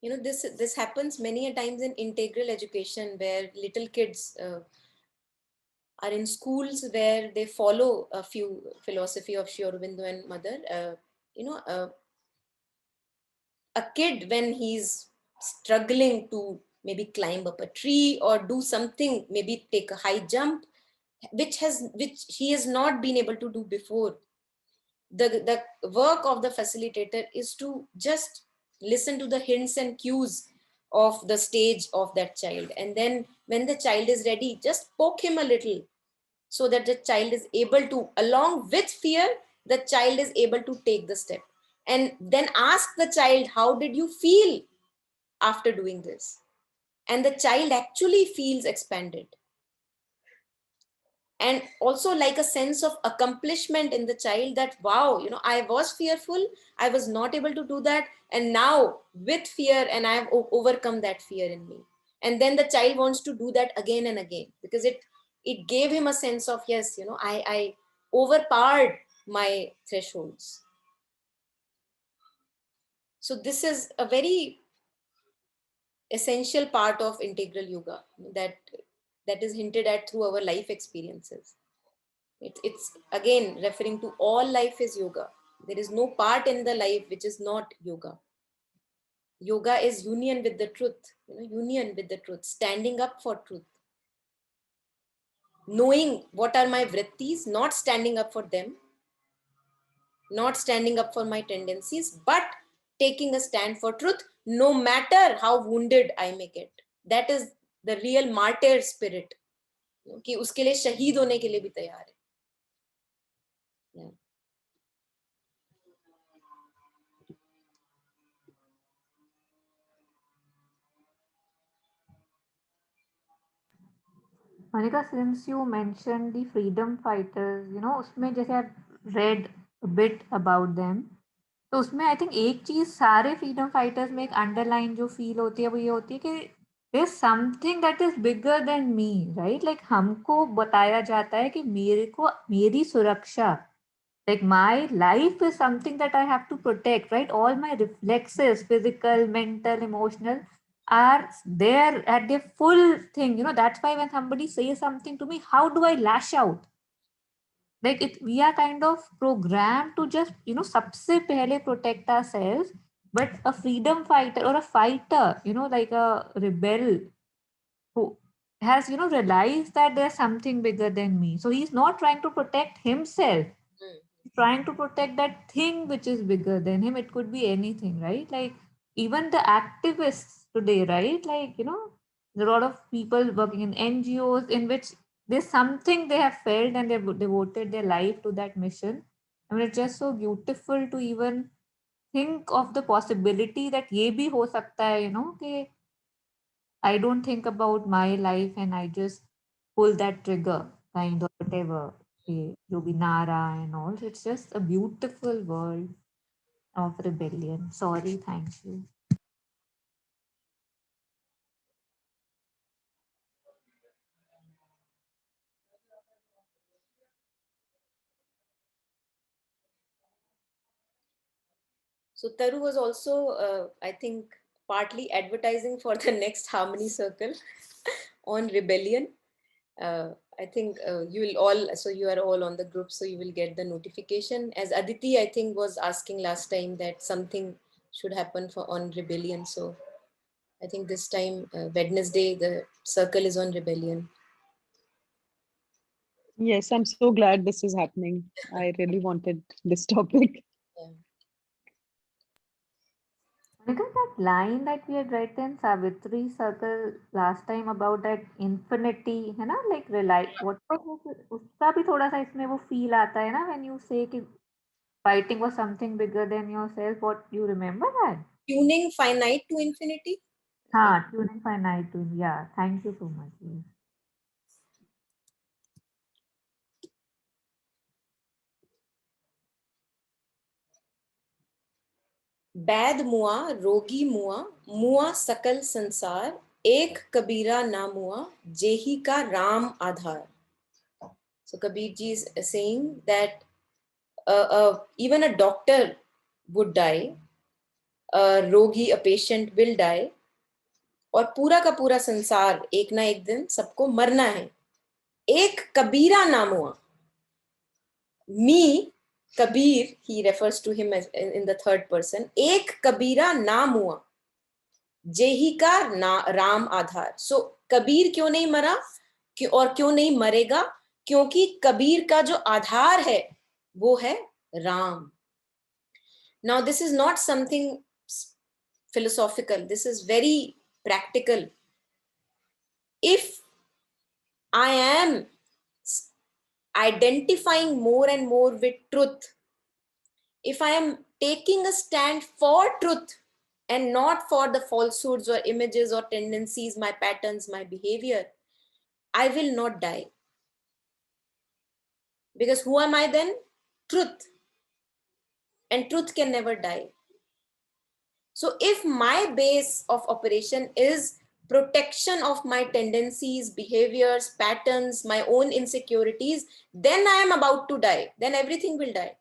You know, this happens many a times in integral education, where little kids are in schools where they follow a few philosophy of Sri Aurobindo and Mother. You know, a kid, when he's struggling to maybe climb up a tree or do something, maybe take a high jump, which he has not been able to do before, the work of the facilitator is to just listen to the hints and cues of the stage of that child, and then when the child is ready, just poke him a little, so that the child is able to, along with fear, the child is able to take the step, and then ask the child, how did you feel after doing this? And the child actually feels expanded, and also like a sense of accomplishment in the child, that wow, you know, I was fearful, I was not able to do that, and now with fear, and I have overcome that fear in me. And then the child wants to do that again and again, because it gave him a sense of, yes, you know, I overpowered my thresholds. So this is a very essential part of integral yoga, that is hinted at through our life experiences. It's again referring to all life is yoga. There is no part in the life which is not yoga. Yoga is union with the truth, you know, union with the truth, standing up for truth, knowing what are my vrittis, not standing up for them, not standing up for my tendencies, but taking a stand for truth, no matter how wounded I may get. That is the real martyr spirit, कि उसके लिए शहीद होने के लिए भी तैयार है. Yeah. Monica, since you mentioned the freedom fighters, you know, उसमें जैसे I've read a bit about them, तो उसमें आई थिंक एक चीज सारे फ्रीडम फाइटर्स में एक अंडरलाइन जो फील होती है वो ये होती है कि there is something that is bigger than me, right? Like हमको बताया जाता है कि मेरे को मेरी सुरक्षा, like my life is something that I have to protect, right? All my reflexes, physical, mental, emotional, are there at their full thing. You know, that's why when somebody says something to me, how do I lash out? Like it, we are kind of programmed to just, you know, सबसे पहले protect ourselves. But a freedom fighter or a fighter, you know, like a rebel who has, you know, realized that there's something bigger than me, so he's not trying to protect himself, trying to protect that thing which is bigger than him. It could be anything, right? Like even the activists today, right? Like, you know, there are a lot of people working in NGOs in which there's something they have felt and they've devoted their life to that mission. I mean, it's just so beautiful to even think of the possibility that ye bhi ho sakta hai, you know, कि I don't think about my life and I just pull that trigger, kind of whatever, Yogi Nara and all. So it's just a beautiful world of rebellion. Sorry, thank you. So Taru was also, I think, partly advertising for the next Harmony Circle on rebellion. I think you will all, so you are all on the group, so you will get the notification. As Aditi, I think, was asking last time that something should happen for on rebellion. So I think this time, Wednesday, the circle is on rebellion. Yes, I'm so glad this is happening. I really wanted this topic. Yeah. Because that line that we had read in Savitri Circle last time about that infinity, है ना, like rely, what was it? उसका भी थोड़ा सा इसमें वो feel आता है ना, when you say कि fighting was something bigger than yourself. What you remember that? Tuning finite to infinity. हाँ, tuning finite to, yeah. Thank you so much. Yes. बैद मुआ रोगी मुआ मुआ सकल संसार एक कबीरा ना मुआ जेही का राम आधार. So Kabir ji is saying that even a doctor would die, a rogi, a patient will die, और पूरा का पूरा संसार एक ना एक दिन सबको मरना है. एक कबीरा नाम हुआ. Me, Kabir, he refers to him as in the third person. एक कबीरा नाम हुआ जेही का राम आधार. सो कबीर क्यों नहीं मरा और क्यों नहीं मरेगा? क्योंकि कबीर का जो आधार है वो है Ram. Now this is not something philosophical, this is very practical. If I am identifying more and more with truth, if I am taking a stand for truth and not for the falsehoods or images or tendencies, my patterns, my behavior, I will not die. Because who am I then? Truth. And truth can never die. So if my base of operation is protection of my tendencies, behaviors, patterns, my own insecurities, then I am about to die. Then everything will die.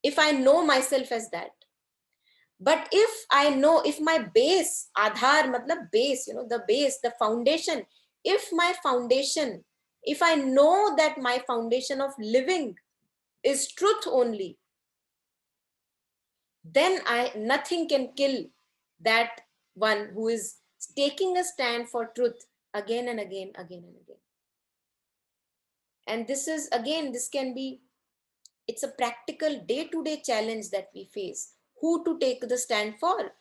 If I know myself as that. But if I know, if my base, Aadhar, matlab base, the base, the foundation, if my foundation, if I know that my foundation of living is truth only, then nothing can kill that one who is taking a stand for truth again and again, again and again. And this is, again, this can be, it's a practical day-to-day challenge that we face. Who to take the stand for?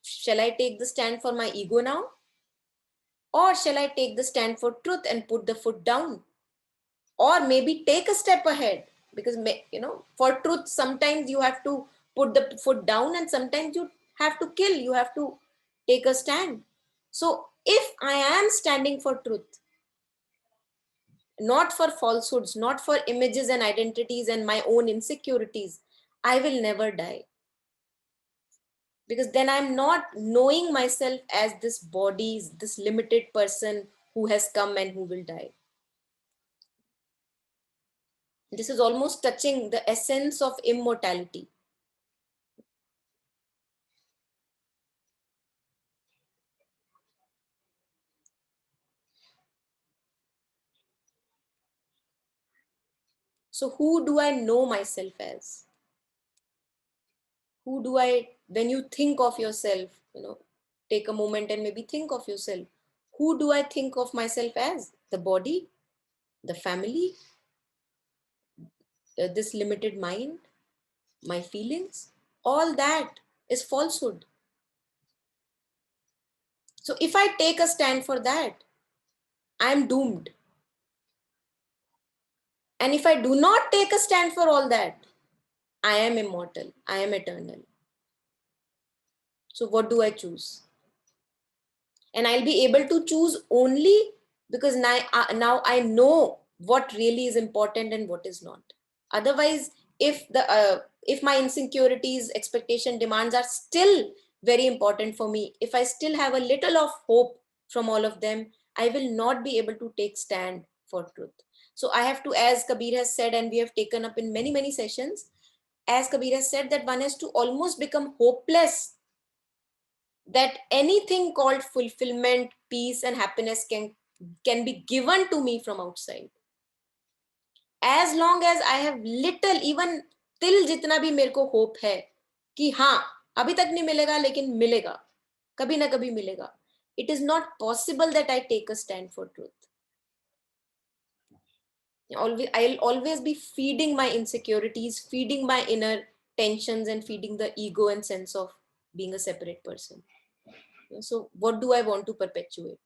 Shall I take the stand for my ego now? Or shall I take the stand for truth and put the foot down? Or maybe take a step ahead? Because, for truth, sometimes you have to put the foot down and sometimes you have to kill, you have to take a stand. So if I am standing for truth, not for falsehoods, not for images and identities and my own insecurities, I will never die. Because then I'm not knowing myself as this body, this limited person who has come and who will die. This is almost touching the essence of immortality. So who do I know myself as? Who do I, when you think of yourself, take a moment and maybe think of yourself. Who do I think of myself as? The body, the family, this limited mind, my feelings, all that is falsehood. So if I take a stand for that, I am doomed. And if I do not take a stand for all that, I am immortal, I am eternal. So what do I choose? And I'll be able to choose only because now I know what really is important and what is not. Otherwise, if my insecurities, expectation, demands are still very important for me, if I still have a little of hope from all of them, I will not be able to take stand for truth. So I have to, as Kabir has said, and we have taken up in many, many sessions, as Kabir has said, that one has to almost become hopeless that anything called fulfillment, peace and happiness can be given to me from outside. As long as I have little, even till जितना भी मेरे को hope है कि हाँ अभी तक नहीं मिलेगा लेकिन मिलेगा, कभी ना कभी मिलेगा, it is not possible that I take a stand for truth. I'll always be feeding my insecurities, feeding my inner tensions and feeding the ego and sense of being a separate person. So what do I want to perpetuate?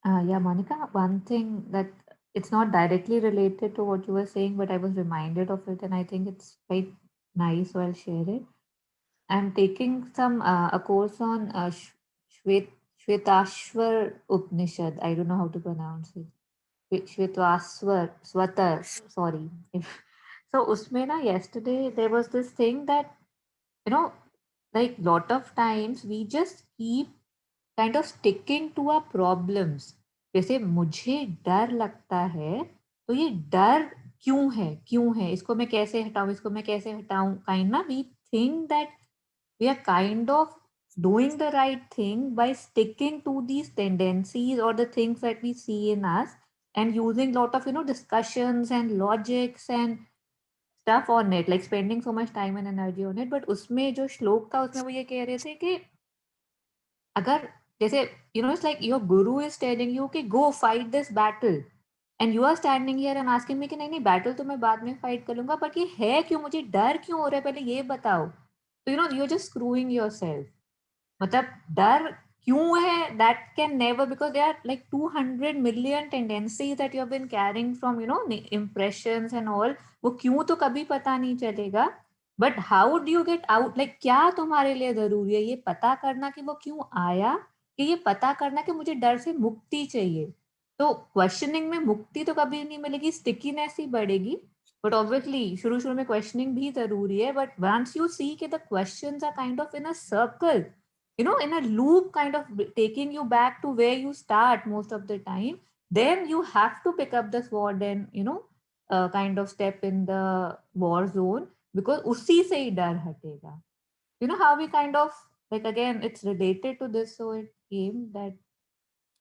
Yeah, Monica, one thing that it's not directly related to what you were saying, but I was reminded of it, and I think it's quite nice, so I'll share it. I'm taking a course on Shvetashwar Upanishad. I don't know how to pronounce it. Swatar, sorry. So usme na yesterday there was this thing that, you know, like lot of times we just keep kind of sticking to our problems. जैसे मुझे डर लगता है तो ये डर क्यों है इसको मैं कैसे हटाऊं kind ना we think that we are kind of doing the right thing by sticking to these tendencies or the things that we see in us and using lot of discussions and logics and stuff on it, like spending so much time and energy on it. But उसमें जो श्लोक था उसमें वो ये कह रहे थे कि अगर जैसे it's like your guru is telling you कि go fight this battle and you are standing here and asking me कि नहीं battle तो मैं बाद में fight कर लूंगा, but ये है क्यों, मुझे डर क्यों हो रहा है, पहले ये बताओ. तो you're just screwing yourself. मतलब डर क्यों है, that can never, because there are like 200 million tendencies that you have been carrying from impressions and all. वो क्यों तो कभी पता नहीं चलेगा, but how do you get out, like क्या तुम्हारे लिए जरूरी है ये पता करना कि वो क्यों आया, कि ये पता करना कि मुझे डर से मुक्ति चाहिए. तो क्वेश्चनिंग में मुक्ति तो कभी नहीं मिलेगी, स्टिकीनेस ही बढ़ेगी. बट ऑब्वियसली शुरू में क्वेश्चनिंग भी जरूरी है, बट वंस यू सी कि the questions are kind of in a circle, in a loop, kind of taking you back to where you start most of the time, then you have to pick up the sword and kind of step in the war zone, because usi se hi dar hatega. How we kind of, like, again it's related to this, so it came that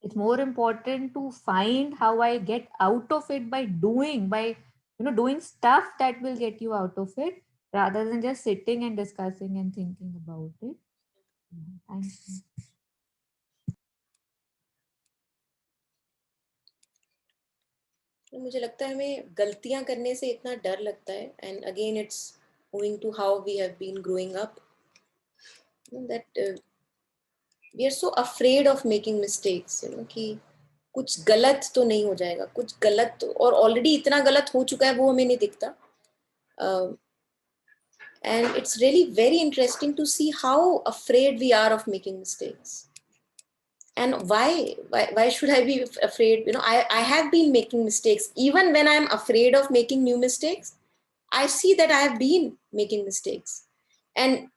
it's more important to find how I get out of it by doing stuff that will get you out of it, rather than just sitting and discussing and thinking about it. Thank you. मुझे लगता है हमें गलतियां करने से इतना डर लगता है, and again it's owing to how we have been growing up, that we are so afraid of making mistakes, कि कुछ गलत तो नहीं हो जाएगा, कुछ गलत तो, और ऑलरेडी इतना गलत हो चुका है वो हमें नहीं दिखता. And it's really very interesting to see how afraid we are of making mistakes. And why should I be afraid? I have been making mistakes. Even when I'm afraid of making new mistakes, I see that I have been making mistakes, and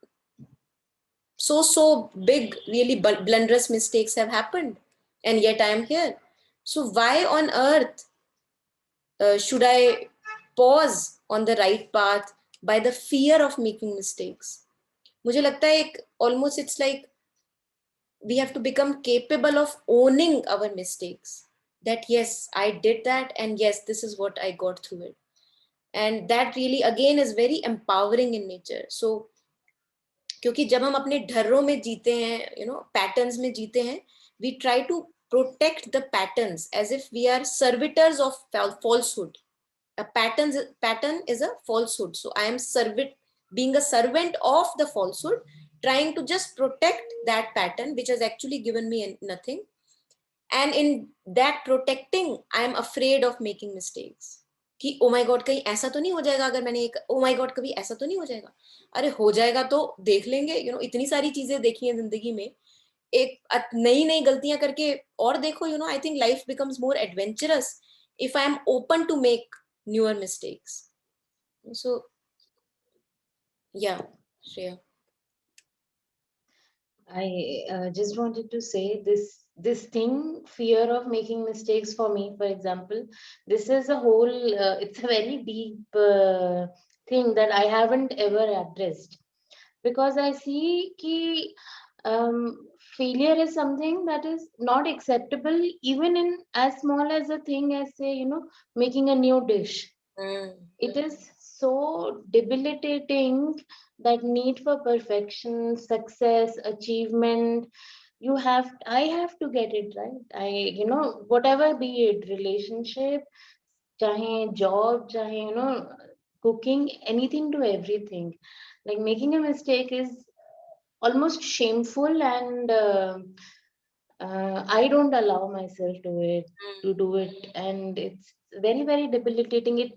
so big, really blunderous mistakes have happened, and yet I am here. So why on earth should I pause on the right path by the fear of making mistakes? मुझे लगता है almost it's like we have to become capable of owning our mistakes, that yes, I did that, and yes, this is what I got through it. And that really again is very empowering in nature. So क्योंकि जब हम अपने ढर्रों में जीते हैं, patterns में जीते हैं, we try to protect the patterns as if we are servitors of falsehood. a pattern is a falsehood. So I am being a servant of the falsehood, trying to just protect that pattern which has actually given me nothing. And in that protecting, I am afraid of making mistakes. कि ओ my God कहीं ऐसा तो नहीं हो जाएगा, अगर मैंने एक ओ माय गॉड कभी ऐसा तो नहीं हो जाएगा, अरे हो जाएगा तो देख लेंगे, इतनी सारी चीजें देखी हैं जिंदगी में, एक नई नई गलतियां करके और देखो, I think life becomes more adventurous if I am open to make newer mistakes. So yeah, Shreya. I just wanted to say this thing, fear of making mistakes for me, for example, this is a whole it's a very deep thing that I haven't ever addressed, because I see ki failure is something that is not acceptable, even in as small as a thing as, say, making a new dish. It is so debilitating, that need for perfection, success, achievement. I have to get it right. Whatever be it, relationship, chahe job, chahe cooking, anything to everything. Like, making a mistake is almost shameful, and I don't allow myself to do it, and it's very, very debilitating. It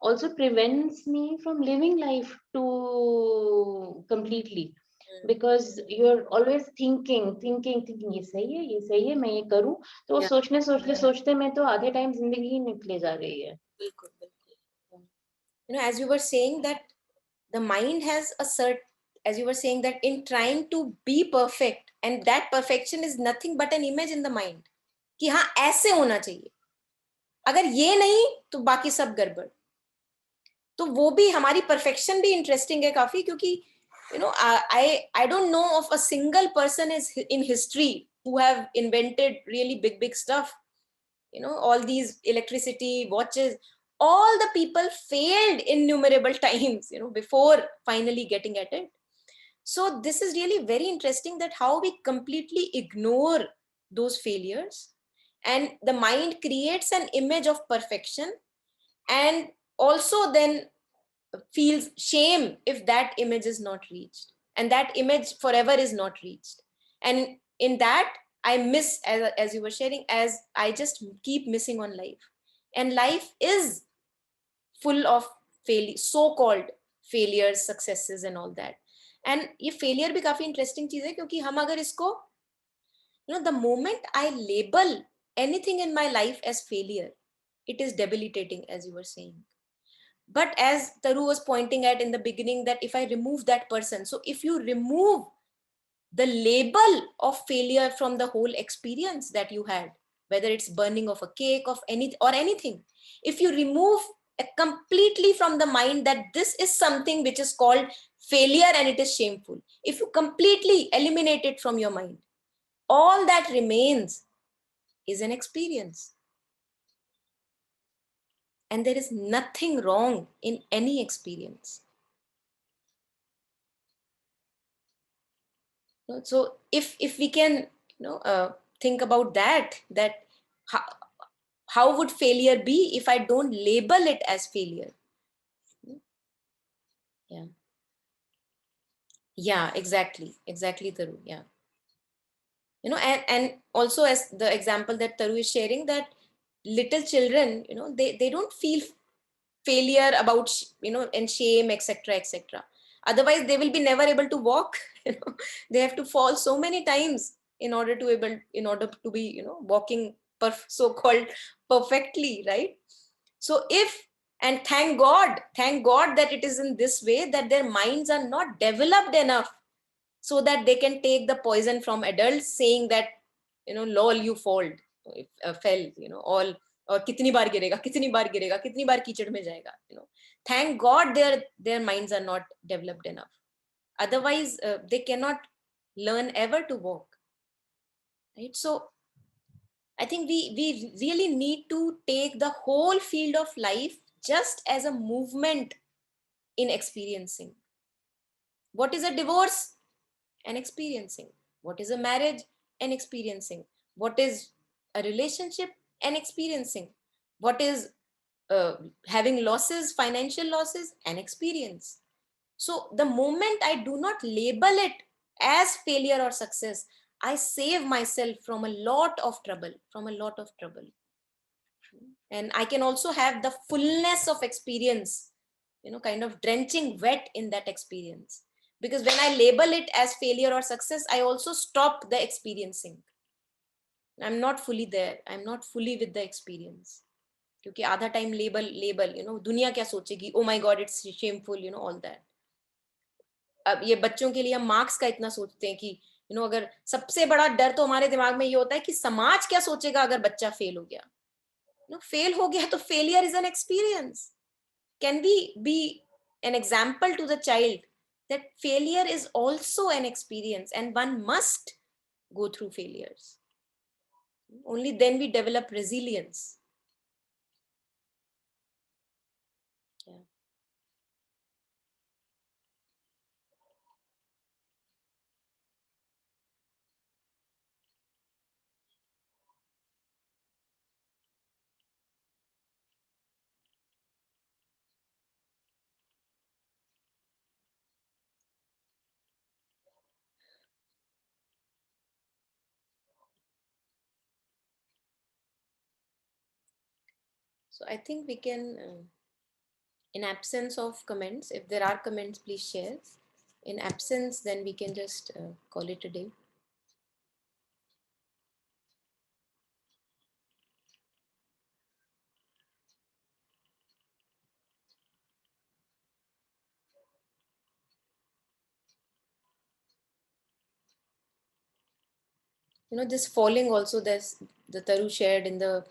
also prevents me from living life too completely, because you're always thinking ये सही है मैं ये करूं, तो Yeah. सोचते में तो आधे टाइम जिंदगी ही निकले जा रही है. बिल्कुल, बिल्कुल. As you were saying that the mind has a certain, as you were saying that in trying to be perfect, and that perfection is nothing but an image in the mind कि हाँ ऐसे होना चाहिए, अगर ये नहीं तो बाकी सब गड़बड़. तो वो भी हमारी परफेक्शन भी इंटरेस्टिंग है काफी, क्योंकि I don't know of a single person is in history who have invented really big stuff. All these electricity, watches, all the people failed innumerable times, before finally getting at it. So this is really very interesting, that how we completely ignore those failures, and the mind creates an image of perfection, and also then feels shame if that image is not reached, and that image forever is not reached. And in that I miss, as you were sharing, as I just keep missing on life. And life is full of so-called failures, successes and all that. And ये failure भी काफी interesting चीज है, क्योंकि हम अगर इसको, the moment I label anything in my life as failure, it is debilitating, as you were saying. But as Taru was pointing at in the beginning, that if I remove that person, so if you remove the label of failure from the whole experience that you had, whether it's burning of a cake of anything, if you remove completely from the mind that this is something which is called failure and it is shameful, if you completely eliminate it from your mind, all that remains is an experience. And there is nothing wrong in any experience. So if we can think about that how would failure be if I don't label it as failure? Yeah, exactly, Taru. Yeah, and also, as the example that Taru is sharing, that little children, they don't feel failure about and shame, etc. Otherwise they will be never able to walk. They have to fall so many times in order to be walking so-called perfectly, right? So and thank god that it is in this way, that their minds are not developed enough so that they can take the poison from adults, saying that lol, you fell, all, और कितनी बार गिरेगा, कितनी बार कीचड़ में जाएगा. Thank god their minds are not developed enough. Otherwise they cannot learn ever to walk, right? So I think we really need to take the whole field of life just as a movement in experiencing. What is a divorce? And experiencing. What is a marriage? And experiencing. What is a relationship? And experiencing. What is having losses, financial losses, an experience. So the moment I do not label it as failure or success, I save myself from a lot of trouble, And I can also have the fullness of experience, kind of drenching wet in that experience. Because when I label it as failure or success, I also stop the experiencing. I'm not fully there. I'm not fully with the experience. क्योंकि आधा time label दुनिया क्या सोचेगी, oh my God it's shameful, all that. अब ये बच्चों के लिए हम मार्क्स का इतना सोचते हैं कि अगर सबसे बड़ा डर तो हमारे दिमाग में ये होता है कि समाज क्या सोचेगा अगर बच्चा फेल हो गया. फेल हो गया तो failure is an experience. Can we be an example to the child that failure is also an experience and one must go through failures. Only then we develop resilience. Yeah. So I think we can, in absence of comments, if there are comments, please share. In absence, then we can just call it a day. This falling also, there's the Taru shared in the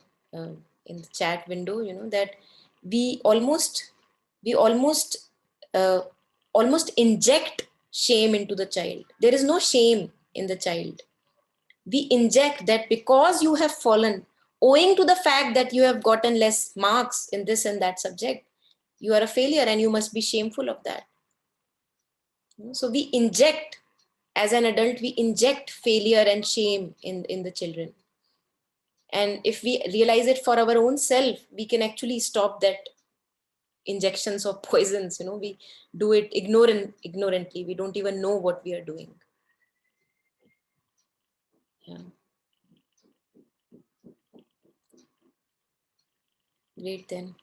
chat window, that we almost uh, almost inject shame into the child. There is no shame in the child. We inject that because you have fallen, owing to the fact that you have gotten less marks in this and that subject, you are a failure and you must be shameful of that. So we inject, as an adult, we inject failure and shame in the children. And if we realize it for our own self, we can actually stop that injections of poisons. We do it ignorantly. We don't even know what we are doing. Yeah. Great then.